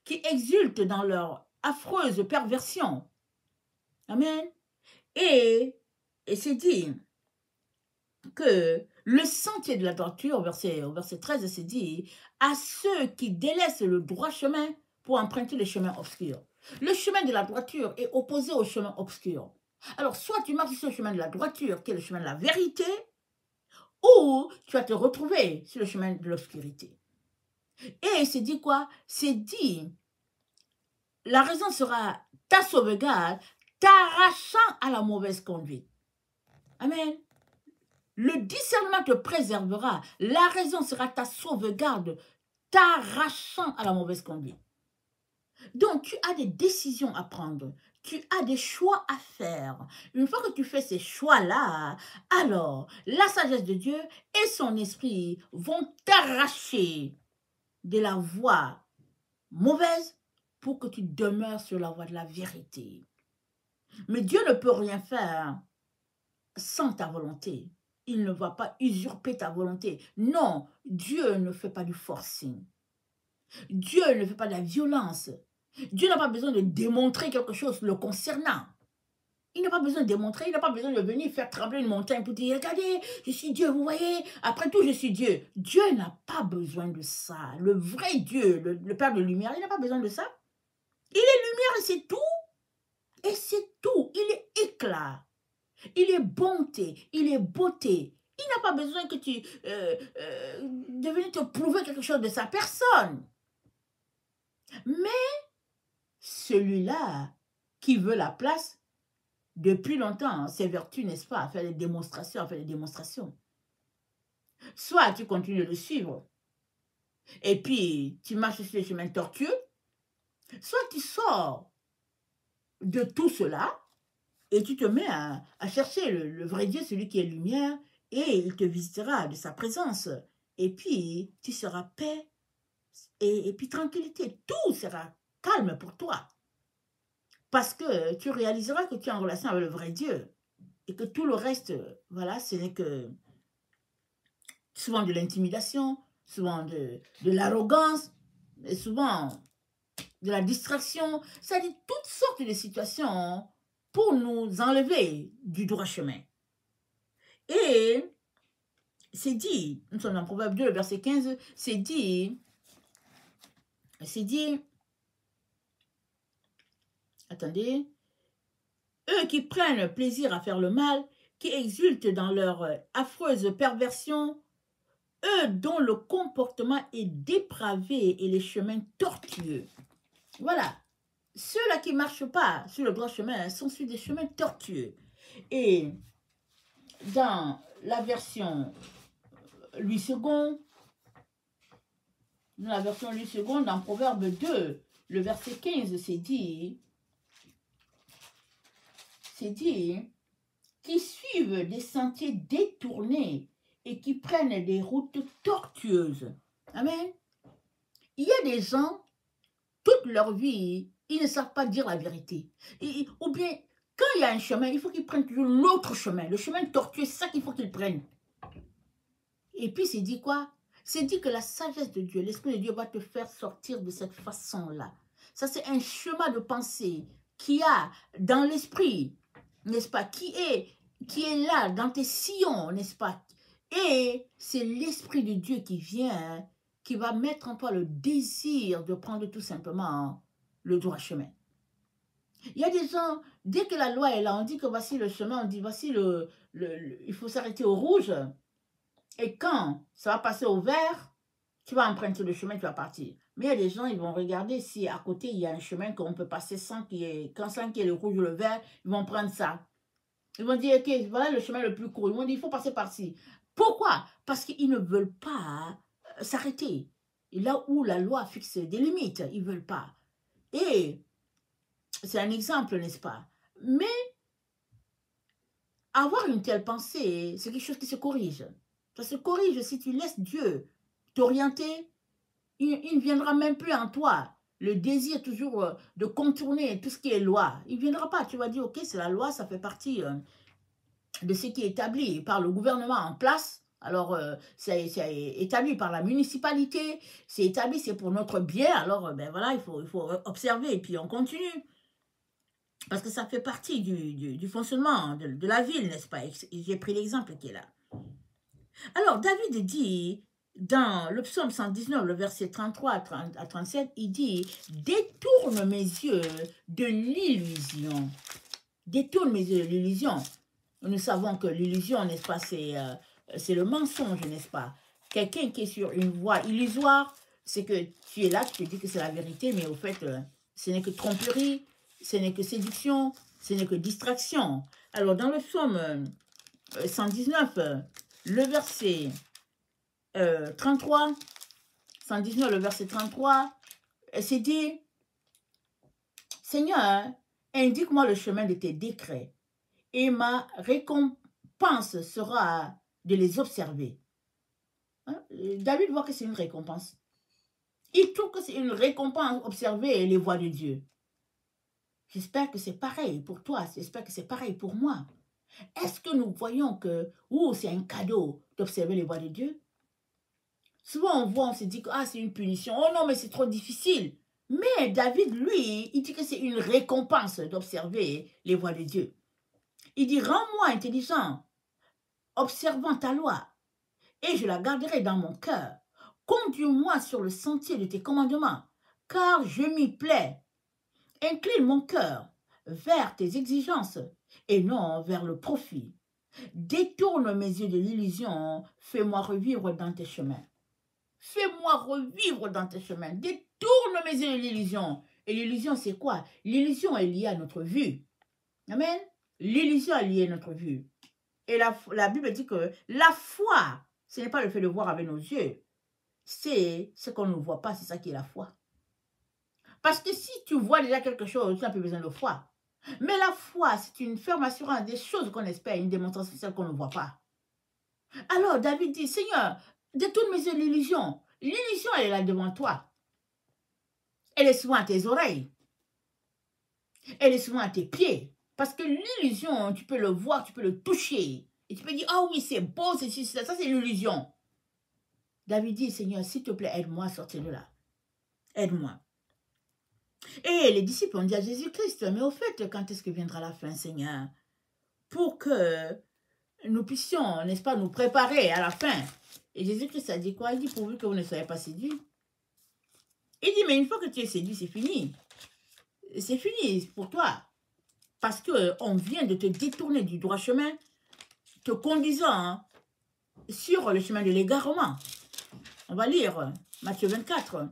S1: qui exultent dans leur affreuse perversion. Amen. Et c'est dit que le sentier de la droiture, au verset 13, c'est dit, à ceux qui délaissent le droit chemin pour emprunter les chemins obscurs. Le chemin de la droiture est opposé au chemin obscur. Alors, soit tu marches sur le chemin de la droiture, qui est le chemin de la vérité, ou tu vas te retrouver sur le chemin de l'obscurité. Et c'est dit quoi? C'est dit, la raison sera ta sauvegarde, t'arrachant à la mauvaise conduite. Amen. Le discernement te préservera, la raison sera ta sauvegarde, t'arrachant à la mauvaise conduite. Donc, tu as des décisions à prendre, tu as des choix à faire. Une fois que tu fais ces choix-là, alors la sagesse de Dieu et son esprit vont t'arracher de la voie mauvaise pour que tu demeures sur la voie de la vérité. Mais Dieu ne peut rien faire sans ta volonté. Il ne va pas usurper ta volonté. Non, Dieu ne fait pas du forcing. Dieu ne fait pas de la violence. Dieu n'a pas besoin de démontrer quelque chose le concernant. Il n'a pas besoin de démontrer, il n'a pas besoin de venir faire trembler une montagne pour dire, regardez, je suis Dieu, vous voyez, après tout, je suis Dieu. Dieu n'a pas besoin de ça. Le vrai Dieu, le Père de lumière, il n'a pas besoin de ça. Il est lumière et c'est tout. Et c'est tout. Il est éclat. Il est bonté. Il est beauté. Il n'a pas besoin que tu de venir te prouver quelque chose de sa personne. Mais celui-là qui veut la place, depuis longtemps, ses vertus, n'est-ce pas, à faire des démonstrations, Soit tu continues de le suivre, et puis tu marches sur les chemins tortueux, soit tu sors de tout cela, et tu te mets à chercher le vrai Dieu, celui qui est lumière, et il te visitera de sa présence. Et puis, tu seras paix, et puis tranquillité. Tout sera calme pour toi. Parce que tu réaliseras que tu es en relation avec le vrai Dieu. Et que tout le reste, voilà, ce n'est que souvent de l'intimidation, souvent de l'arrogance, et souvent de la distraction. C'est-à-dire toutes sortes de situations pour nous enlever du droit chemin. Et c'est dit, nous sommes dans Proverbe 2, le verset 15, c'est dit, attendez, eux qui prennent plaisir à faire le mal, qui exultent dans leur affreuse perversion, eux dont le comportement est dépravé et les chemins tortueux. Voilà, ceux-là qui ne marchent pas sur le droit chemin sont sur des chemins tortueux. Et dans la version Louis II, dans Proverbe 2, le verset 15, c'est dit, qui suivent des sentiers détournés et qui prennent des routes tortueuses. Amen. Il y a des gens, toute leur vie, ils ne savent pas dire la vérité. Ou bien, quand il y a un chemin, il faut qu'ils prennent toujours l'autre chemin. Le chemin tortueux, c'est ça qu'il faut qu'ils prennent. Et puis, c'est dit quoi? C'est dit que la sagesse de Dieu, l'Esprit de Dieu va te faire sortir de cette façon-là. Ça, c'est un chemin de pensée qui a dans l'esprit, n'est-ce pas, qui est là dans tes sillons, n'est-ce pas? Et c'est l'Esprit de Dieu qui vient, qui va mettre en toi le désir de prendre tout simplement le droit chemin. Il y a des gens, dès que la loi est là, on dit que voici le chemin, on dit voici il faut s'arrêter au rouge. Et quand ça va passer au vert, tu vas emprunter le chemin, tu vas partir. Mais il y a des gens, ils vont regarder si à côté, il y a un chemin qu'on peut passer sans qu'il y ait le rouge ou le vert, ils vont prendre ça. Ils vont dire, ok, voilà le chemin le plus court. Ils vont dire, il faut passer par-ci. Pourquoi? Parce qu'ils ne veulent pas s'arrêter. Et là où la loi fixe des limites, ils ne veulent pas. Et c'est un exemple, n'est-ce pas? Mais avoir une telle pensée, c'est quelque chose qui se corrige. Ça se corrige si tu laisses Dieu t'orienter. Il ne viendra même plus en toi le désir toujours de contourner tout ce qui est loi. Il ne viendra pas. Tu vas dire, ok, c'est la loi, ça fait partie de ce qui est établi par le gouvernement en place. Alors, c'est établi par la municipalité, c'est établi, c'est pour notre bien. Alors, ben voilà, il faut observer et puis on continue. Parce que ça fait partie du fonctionnement de la ville, n'est-ce pas? J'ai pris l'exemple qui est là. Alors, David dit, dans le psaume 119, le verset 33 à 37, il dit, « Détourne mes yeux de l'illusion. » Détourne mes yeux de l'illusion. Nous savons que l'illusion, n'est-ce pas, c'est le mensonge, n'est-ce pas? Quelqu'un qui est sur une voie illusoire, c'est que tu es là, tu te dis que c'est la vérité, mais au fait, ce n'est que tromperie, ce n'est que séduction, ce n'est que distraction. Alors, dans le psaume 119, le verset 33, 119, le verset 33, c'est dit, « Seigneur, indique-moi le chemin de tes décrets, et ma récompense sera de les observer. » Hein? David voit que c'est une récompense. Il trouve que c'est une récompense observer les voies de Dieu. J'espère que c'est pareil pour toi, j'espère que c'est pareil pour moi. Est-ce que nous voyons que c'est un cadeau d'observer les voies de Dieu? Souvent on voit, on se dit que c'est une punition. Oh non, mais c'est trop difficile. Mais David, lui, il dit que c'est une récompense d'observer les voies de Dieu. Il dit, rends-moi intelligent, observant ta loi, et je la garderai dans mon cœur. Conduis-moi sur le sentier de tes commandements, car je m'y plais. Incline mon cœur vers tes exigences et non vers le profit. Détourne mes yeux de l'illusion, fais-moi revivre dans tes chemins. Fais-moi revivre dans tes chemins. Détourne mes yeux de l'illusion. Et l'illusion, c'est quoi? L'illusion est liée à notre vue. Amen. L'illusion est liée à notre vue. Et la Bible dit que la foi, ce n'est pas le fait de voir avec nos yeux. C'est ce qu'on ne voit pas, c'est ça qui est la foi. Parce que si tu vois déjà quelque chose, tu n'as plus besoin de foi. Mais la foi, c'est une ferme assurance des choses qu'on espère, une démonstration de celles qu'on ne voit pas. Alors David dit, Seigneur, détourne mes yeux de l'illusion. L'illusion, elle est là devant toi. Elle est souvent à tes oreilles. Elle est souvent à tes pieds. Parce que l'illusion, tu peux le voir, tu peux le toucher. Et tu peux dire, oh oui, c'est beau, c'est ça, c'est l'illusion. David dit, Seigneur, s'il te plaît, aide-moi à sortir de là. Aide-moi. Et les disciples ont dit à Jésus-Christ, mais au fait, quand est-ce que viendra la fin, Seigneur? Pour que nous puissions, n'est-ce pas, nous préparer à la fin. Et Jésus-Christ a dit quoi? Il dit, pourvu que vous ne soyez pas séduits. Il dit, mais une fois que tu es séduit, c'est fini. C'est fini pour toi. Parce qu'on vient de te détourner du droit chemin, te conduisant sur le chemin de l'égarement. On va lire Matthieu 24,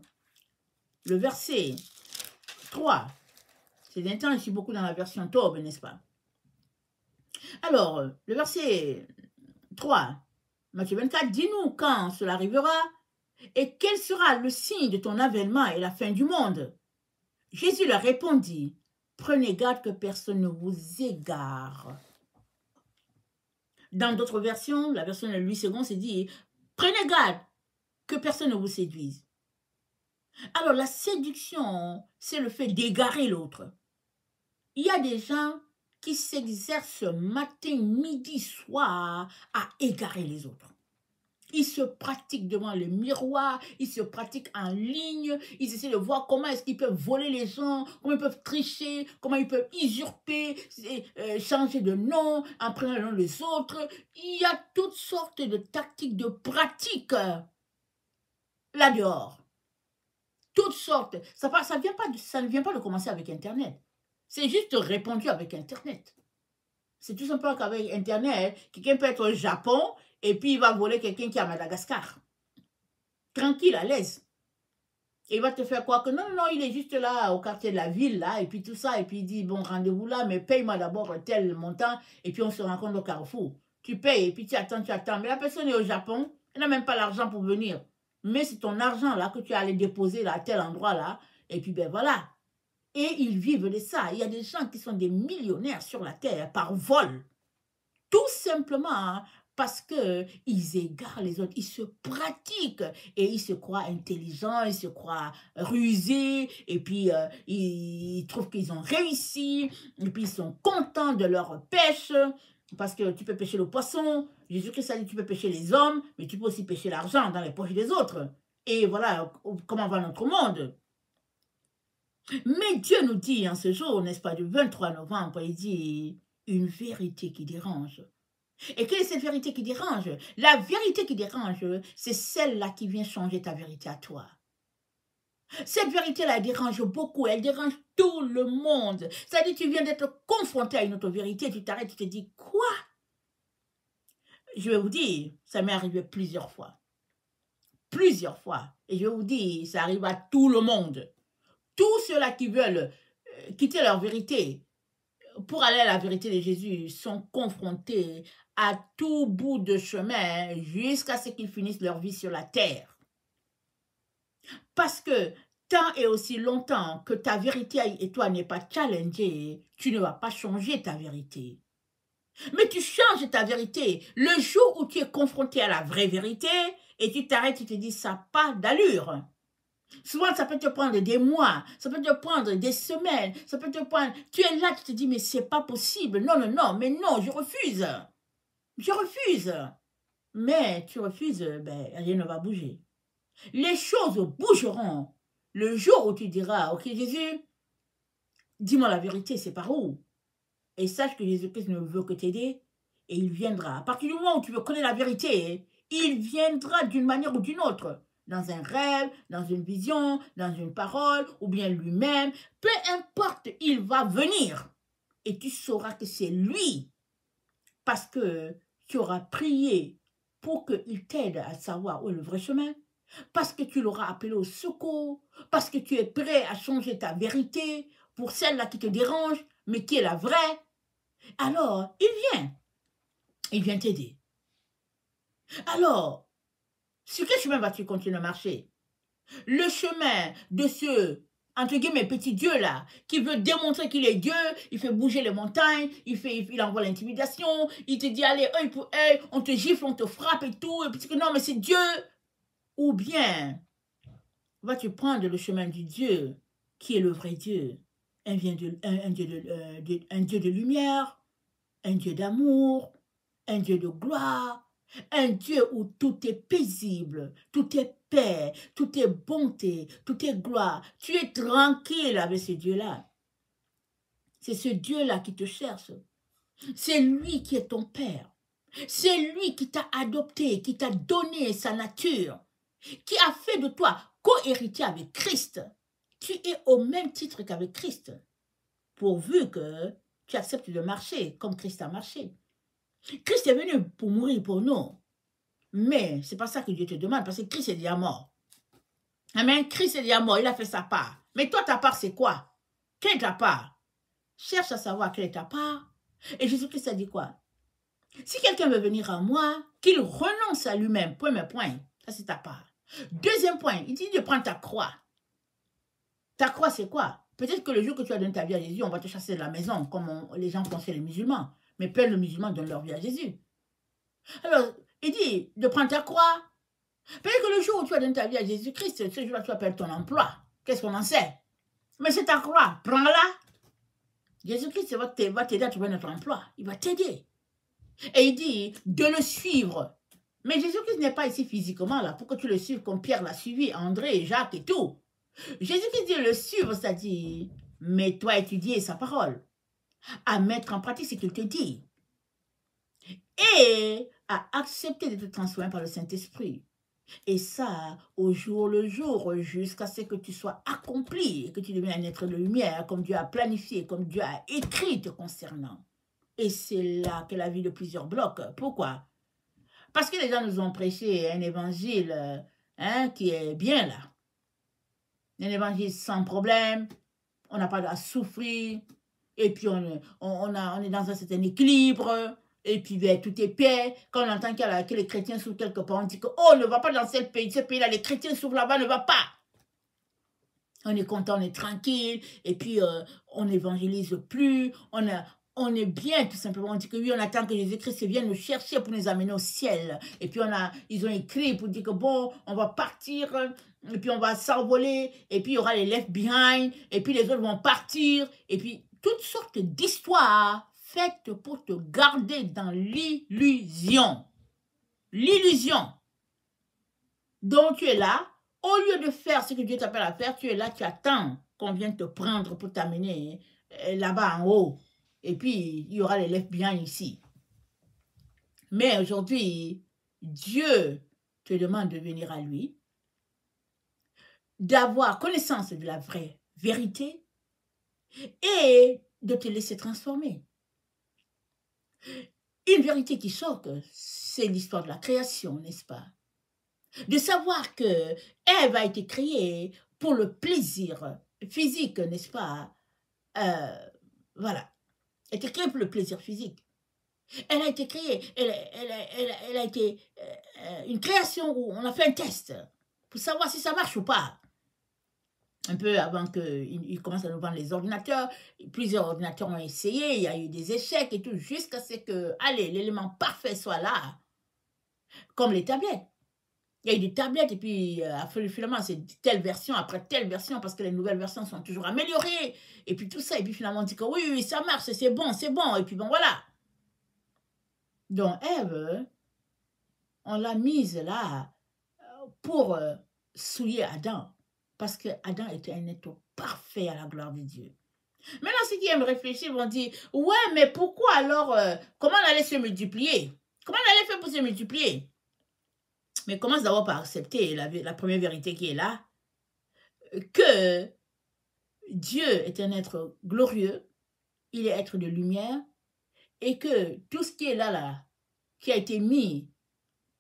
S1: le verset 3. C'est d'un temps, je suis beaucoup dans la version Taube, n'est-ce pas? Alors, le verset 3, Matthieu 24, dis-nous quand cela arrivera et quel sera le signe de ton avènement et la fin du monde. Jésus leur répondit, prenez garde que personne ne vous égare. Dans d'autres versions, la version de Louis II, c'est dit, prenez garde que personne ne vous séduise. Alors, la séduction, c'est le fait d'égarer l'autre. Il y a des gens qui s'exercent matin, midi, soir à égarer les autres. Ils se pratiquent devant le miroir, ils se pratiquent en ligne, ils essaient de voir comment est-ce qu'ils peuvent voler les gens, comment ils peuvent tricher, comment ils peuvent usurper, changer de nom, en prenant le nom des autres. Il y a toutes sortes de tactiques, de pratiques là dehors. Toutes sortes. Ça ne vient pas de commencer avec Internet. C'est juste répandu avec Internet. C'est tout simplement qu'avec Internet, quelqu'un peut être au Japon et puis il va voler quelqu'un qui est à Madagascar. Tranquille, à l'aise. Et il va te faire croire que non, non, il est juste là au quartier de la ville, là, et puis tout ça, et puis il dit, bon, rendez-vous là, mais paye-moi d'abord tel montant, et puis on se rencontre au Carrefour. Tu payes, et puis tu attends, mais la personne est au Japon, elle n'a même pas l'argent pour venir. Mais c'est ton argent là que tu as allé déposer là, à tel endroit là, et puis ben voilà. Et ils vivent de ça. Il y a des gens qui sont des millionnaires sur la terre par vol. Tout simplement hein, parce qu'ils égarent les autres. Ils se pratiquent et ils se croient intelligents, ils se croient rusés. Et puis, ils trouvent qu'ils ont réussi. Et puis, ils sont contents de leur pêche. Parce que tu peux pêcher le poisson. Jésus-Christ a dit tu peux pêcher les hommes, mais tu peux aussi pêcher l'argent dans les poches des autres. Et voilà comment va notre monde. Mais Dieu nous dit en ce jour, n'est-ce pas, du 23 novembre, il dit une vérité qui dérange. Et quelle est cette vérité qui dérange? La vérité qui dérange, c'est celle-là qui vient changer ta vérité à toi. Cette vérité-là, elle dérange beaucoup, elle dérange tout le monde. C'est-à-dire, tu viens d'être confronté à une autre vérité, tu t'arrêtes, tu te dis, quoi? Je vais vous dire, ça m'est arrivé plusieurs fois. Plusieurs fois. Et je vais vous dire, ça arrive à tout le monde. Tous ceux-là qui veulent quitter leur vérité pour aller à la vérité de Jésus sont confrontés à tout bout de chemin jusqu'à ce qu'ils finissent leur vie sur la terre. Parce que tant et aussi longtemps que ta vérité et toi n'est pas challengée, tu ne vas pas changer ta vérité. Mais tu changes ta vérité le jour où tu es confronté à la vraie vérité et tu t'arrêtes, tu te dis ça n'a pas d'allure. Souvent, ça peut te prendre des mois, ça peut te prendre des semaines, ça peut te prendre... Tu es là, tu te dis, mais c'est pas possible. Non, non, non, mais non, je refuse. Je refuse. Mais tu refuses, ben, rien ne va bouger. Les choses bougeront le jour où tu diras, ok Jésus, dis-moi la vérité, c'est par où? Et sache que Jésus-Christ ne veut que t'aider et il viendra. À partir du moment où tu veux connaître la vérité, il viendra d'une manière ou d'une autre. Dans un rêve, dans une vision, dans une parole, ou bien lui-même. Peu importe, il va venir. Et tu sauras que c'est lui. Parce que tu auras prié pour qu'il t'aide à savoir où est le vrai chemin. Parce que tu l'auras appelé au secours. Parce que tu es prêt à changer ta vérité pour celle-là qui te dérange, mais qui est la vraie. Alors, il vient. Il vient t'aider. Alors, sur quel chemin vas-tu continuer à marcher? Le chemin de ce, entre guillemets, petit Dieu là, qui veut démontrer qu'il est Dieu, il fait bouger les montagnes, il envoie l'intimidation, il te dit, allez, œil pour œil, on te gifle, on te frappe et tout, et puis tu dis, non, mais c'est Dieu. Ou bien, vas-tu prendre le chemin du Dieu, qui est le vrai Dieu, un Dieu de lumière, un Dieu d'amour, un Dieu de gloire, un Dieu où tout est paisible, tout est paix, tout est bonté, tout est gloire. Tu es tranquille avec ce Dieu-là. C'est ce Dieu-là qui te cherche. C'est lui qui est ton Père. C'est lui qui t'a adopté, qui t'a donné sa nature, qui a fait de toi co-héritier avec Christ. Tu es au même titre qu'avec Christ, pourvu que tu acceptes de marcher comme Christ a marché. Christ est venu pour mourir pour nous. Mais ce n'est pas ça que Dieu te demande, parce que Christ est déjà mort. Amen. Christ est déjà mort, il a fait sa part. Mais toi, ta part, c'est quoi? Quelle est ta part? Cherche à savoir quelle est ta part. Et Jésus-Christ a dit quoi? Si quelqu'un veut venir à moi, qu'il renonce à lui-même. Premier point. Ça, c'est ta part. Deuxième point, il dit de prendre ta croix. Ta croix, c'est quoi? Peut-être que le jour que tu as donné ta vie à Jésus, on va te chasser de la maison, comme les gens pensaient les musulmans. Mais plein de musulmans donnent leur vie à Jésus. Alors, il dit de prendre ta croix. Peut-être que le jour où tu as donné ta vie à Jésus-Christ, ce jour-là, tu vas perdre ton emploi. Qu'est-ce qu'on en sait? Mais c'est ta croix. Prends-la. Jésus-Christ va t'aider à trouver notre emploi. Il va t'aider. Et il dit de le suivre. Mais Jésus-Christ n'est pas ici physiquement là pour que tu le suives comme Pierre l'a suivi, André, Jacques et tout. Jésus-Christ dit le suivre, c'est-à-dire, mets-toi à étudier sa parole, à mettre en pratique ce qu'il te dit et à accepter de te transformer par le Saint-Esprit. Et ça, au jour le jour, jusqu'à ce que tu sois accompli et que tu deviennes un être de lumière, comme Dieu a planifié, comme Dieu a écrit te concernant. Et c'est là que la vie de plusieurs blocs. Pourquoi? Parce que les gens nous ont prêché un évangile qui est bien là. Un évangile sans problème, on n'a pas à souffrir, et puis on est dans un certain équilibre, et puis ben, tout est paix. Quand on entend que les chrétiens souffrent quelque part, on dit que oh, ne va pas dans ce pays-là, les chrétiens souffrent là-bas, ne va pas. On est content, on est tranquille, et puis on n'évangélise plus, on est bien tout simplement. On dit que oui, on attend que Jésus-Christ vienne nous chercher pour nous amener au ciel. Et puis ils ont écrit pour dire que bon, on va partir, et puis on va s'envoler, et puis il y aura les left behind, et puis les autres vont partir, et puis toutes sortes d'histoires faites pour te garder dans l'illusion. L'illusion. Donc tu es là, au lieu de faire ce que Dieu t'appelle à faire, tu es là, tu attends qu'on vienne te prendre pour t'amener là-bas en haut. Et puis, il y aura les left behind ici. Mais aujourd'hui, Dieu te demande de venir à lui, d'avoir connaissance de la vraie vérité et de te laisser transformer. Une vérité qui choque, c'est l'histoire de la création, n'est-ce pas? De savoir que Ève a été créée pour le plaisir physique, n'est-ce pas? Voilà. Elle a été créée pour le plaisir physique. Elle a été créée, elle a été une création où on a fait un test pour savoir si ça marche ou pas. Un peu avant qu'ils commencent à nous vendre les ordinateurs, plusieurs ordinateurs ont essayé, il y a eu des échecs et tout, jusqu'à ce que, allez, l'élément parfait soit là, comme les tablettes. Il y a eu des tablettes et puis finalement c'est telle version après telle version parce que les nouvelles versions sont toujours améliorées et puis tout ça et puis finalement on dit que oui ça marche, c'est bon et puis bon voilà. Donc Ève, on l'a mise là pour souiller Adam parce que Adam était un être parfait à la gloire de Dieu. Maintenant ceux qui aiment réfléchir vont dire ouais mais pourquoi alors comment on allait se multiplier? Comment on allait faire pour se multiplier? Mais commence d'abord par accepter la première vérité qui est là, que Dieu est un être glorieux, il est être de lumière, et que tout ce qui est là, qui a été mis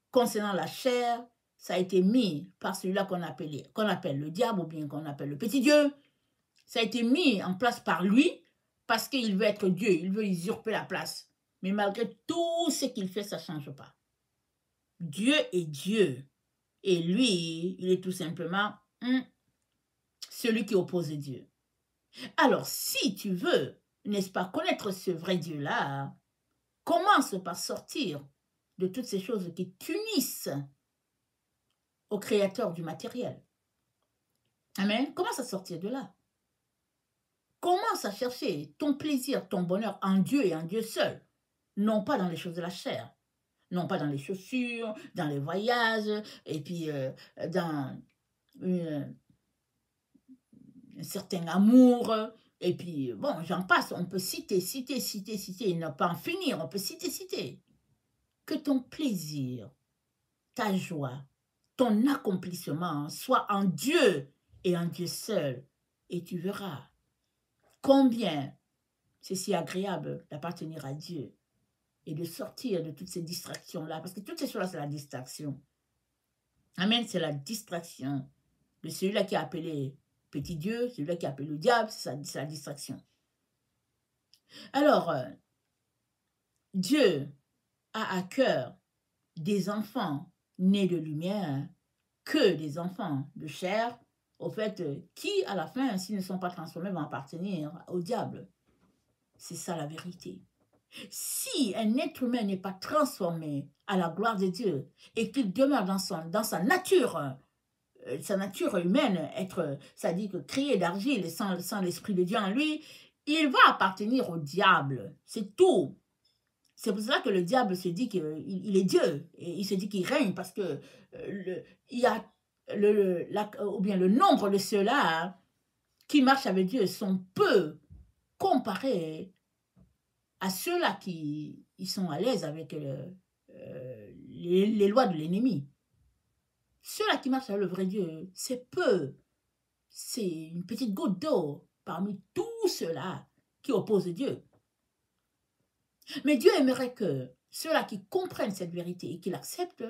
S1: concernant la chair, ça a été mis par celui-là qu'on appelle le diable ou bien qu'on appelle le petit Dieu. Ça a été mis en place par lui parce qu'il veut être Dieu, il veut usurper la place. Mais malgré tout ce qu'il fait, ça ne change pas. Dieu est Dieu. Et lui, il est tout simplement celui qui oppose Dieu. Alors, si tu veux, n'est-ce pas, connaître ce vrai Dieu-là, commence par sortir de toutes ces choses qui t'unissent au créateur du matériel. Amen. Commence à sortir de là. Commence à chercher ton plaisir, ton bonheur en Dieu et en Dieu seul, non pas dans les choses de la chair. Non pas dans les chaussures, dans les voyages, et puis dans un certain amour, et puis bon, j'en passe, on peut citer, et ne pas en finir, on peut citer. Que ton plaisir, ta joie, ton accomplissement soit en Dieu et en Dieu seul, et tu verras combien c'est si agréable d'appartenir à Dieu. Et de sortir de toutes ces distractions-là. Parce que toutes ces choses-là, c'est la distraction. Amen, c'est la distraction de celui-là qui est appelé petit Dieu, celui-là qui est appelé le diable, c'est la distraction. Alors, Dieu a à cœur des enfants nés de lumière que des enfants de chair, au fait, qui, à la fin, s'ils ne sont pas transformés, vont appartenir au diable. C'est ça la vérité. Si un être humain n'est pas transformé à la gloire de Dieu et qu'il demeure dans sa nature humaine, c'est-à-dire que créé d'argile et sans l'esprit de Dieu en lui, il va appartenir au diable. C'est tout. C'est pour cela que le diable se dit qu'il est Dieu. Et il se dit qu'il règne parce que il y a ou bien le nombre de ceux-là qui marchent avec Dieu sont peu comparés à ceux-là qui ils sont à l'aise avec les lois de l'ennemi. Ceux-là qui marchent avec le vrai Dieu, c'est peu. C'est une petite goutte d'eau parmi tous ceux-là qui opposent Dieu. Mais Dieu aimerait que ceux-là qui comprennent cette vérité et qui l'acceptent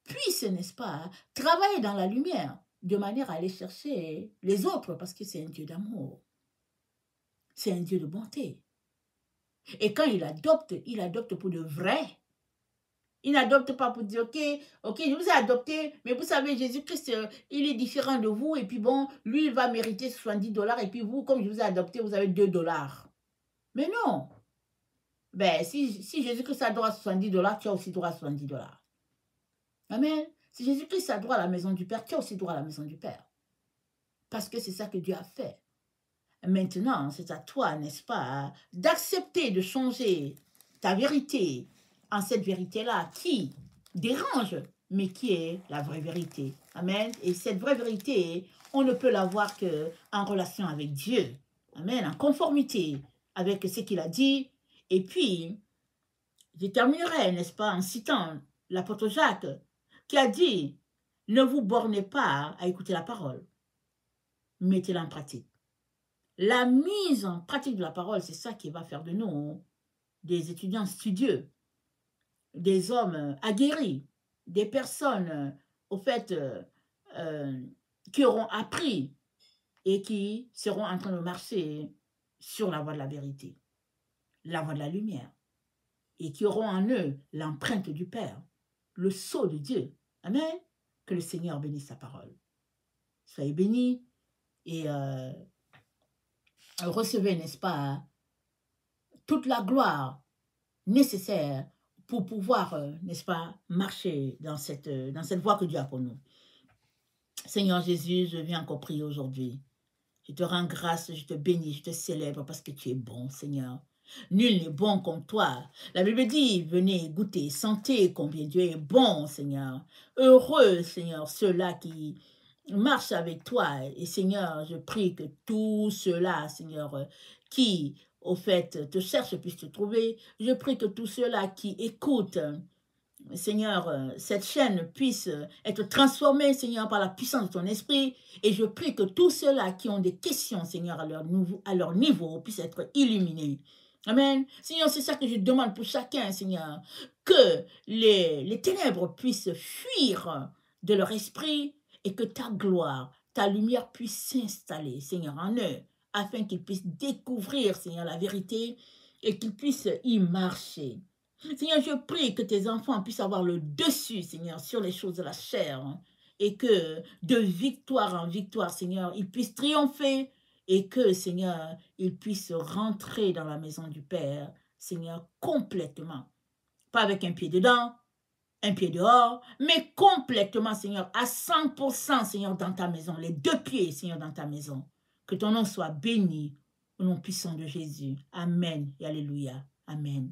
S1: puissent, n'est-ce pas, travailler dans la lumière de manière à aller chercher les autres parce que c'est un Dieu d'amour. C'est un Dieu de bonté. Et quand il adopte pour de vrai. Il n'adopte pas pour dire, ok, je vous ai adopté, mais vous savez, Jésus-Christ, il est différent de vous, et puis bon, lui, il va mériter 70 $, et puis vous, comme je vous ai adopté, vous avez 2 $. Mais non. Ben, si Jésus-Christ a droit à 70 $, tu as aussi droit à 70 $. Amen. Si Jésus-Christ a droit à la maison du Père, tu as aussi droit à la maison du Père. Parce que c'est ça que Dieu a fait. Maintenant, c'est à toi, n'est-ce pas, d'accepter de changer ta vérité en cette vérité-là qui dérange, mais qui est la vraie vérité. Amen. Et cette vraie vérité, on ne peut l'avoir qu'en relation avec Dieu. Amen. En conformité avec ce qu'il a dit. Et puis, je terminerai, n'est-ce pas, en citant l'apôtre Jacques, qui a dit, ne vous bornez pas à écouter la parole, mettez-la en pratique. La mise en pratique de la parole, c'est ça qui va faire de nous des étudiants studieux, des hommes aguerris, des personnes, au fait, qui auront appris et qui seront en train de marcher sur la voie de la vérité, la voie de la lumière, et qui auront en eux l'empreinte du Père, le sceau de Dieu. Amen. Que le Seigneur bénisse sa parole. Soyez bénis et recevez, n'est-ce pas, toute la gloire nécessaire pour pouvoir, n'est-ce pas, marcher dans cette voie que Dieu a pour nous. Seigneur Jésus, je viens encore prier aujourd'hui. Je te rends grâce, je te bénis, je te célèbre parce que tu es bon, Seigneur. Nul n'est bon comme toi. La Bible dit, venez goûter, sentez combien Dieu est bon, Seigneur. Heureux, Seigneur, ceux-là qui marchent avec toi. Et Seigneur, je prie que tous ceux-là, Seigneur, qui, au fait, te cherchent puissent te trouver. Je prie que tous ceux-là qui écoutent, Seigneur, cette chaîne puisse être transformée, Seigneur, par la puissance de ton esprit. Et je prie que tous ceux-là qui ont des questions, Seigneur, à leur niveau, puissent être illuminés. Amen. Seigneur, c'est ça que je demande pour chacun, Seigneur. Que les ténèbres puissent fuir de leur esprit et que ta gloire, ta lumière puisse s'installer, Seigneur, en eux, afin qu'ils puissent découvrir, Seigneur, la vérité et qu'ils puissent y marcher. Seigneur, je prie que tes enfants puissent avoir le dessus, Seigneur, sur les choses de la chair, hein, et que de victoire en victoire, Seigneur, ils puissent triompher et que, Seigneur, ils puissent rentrer dans la maison du Père, Seigneur, complètement. Pas avec un pied dedans, un pied dehors, mais complètement, Seigneur, à 100%, Seigneur, dans ta maison, les 2 pieds, Seigneur, dans ta maison. Que ton nom soit béni au nom puissant de Jésus. Amen et alléluia. Amen.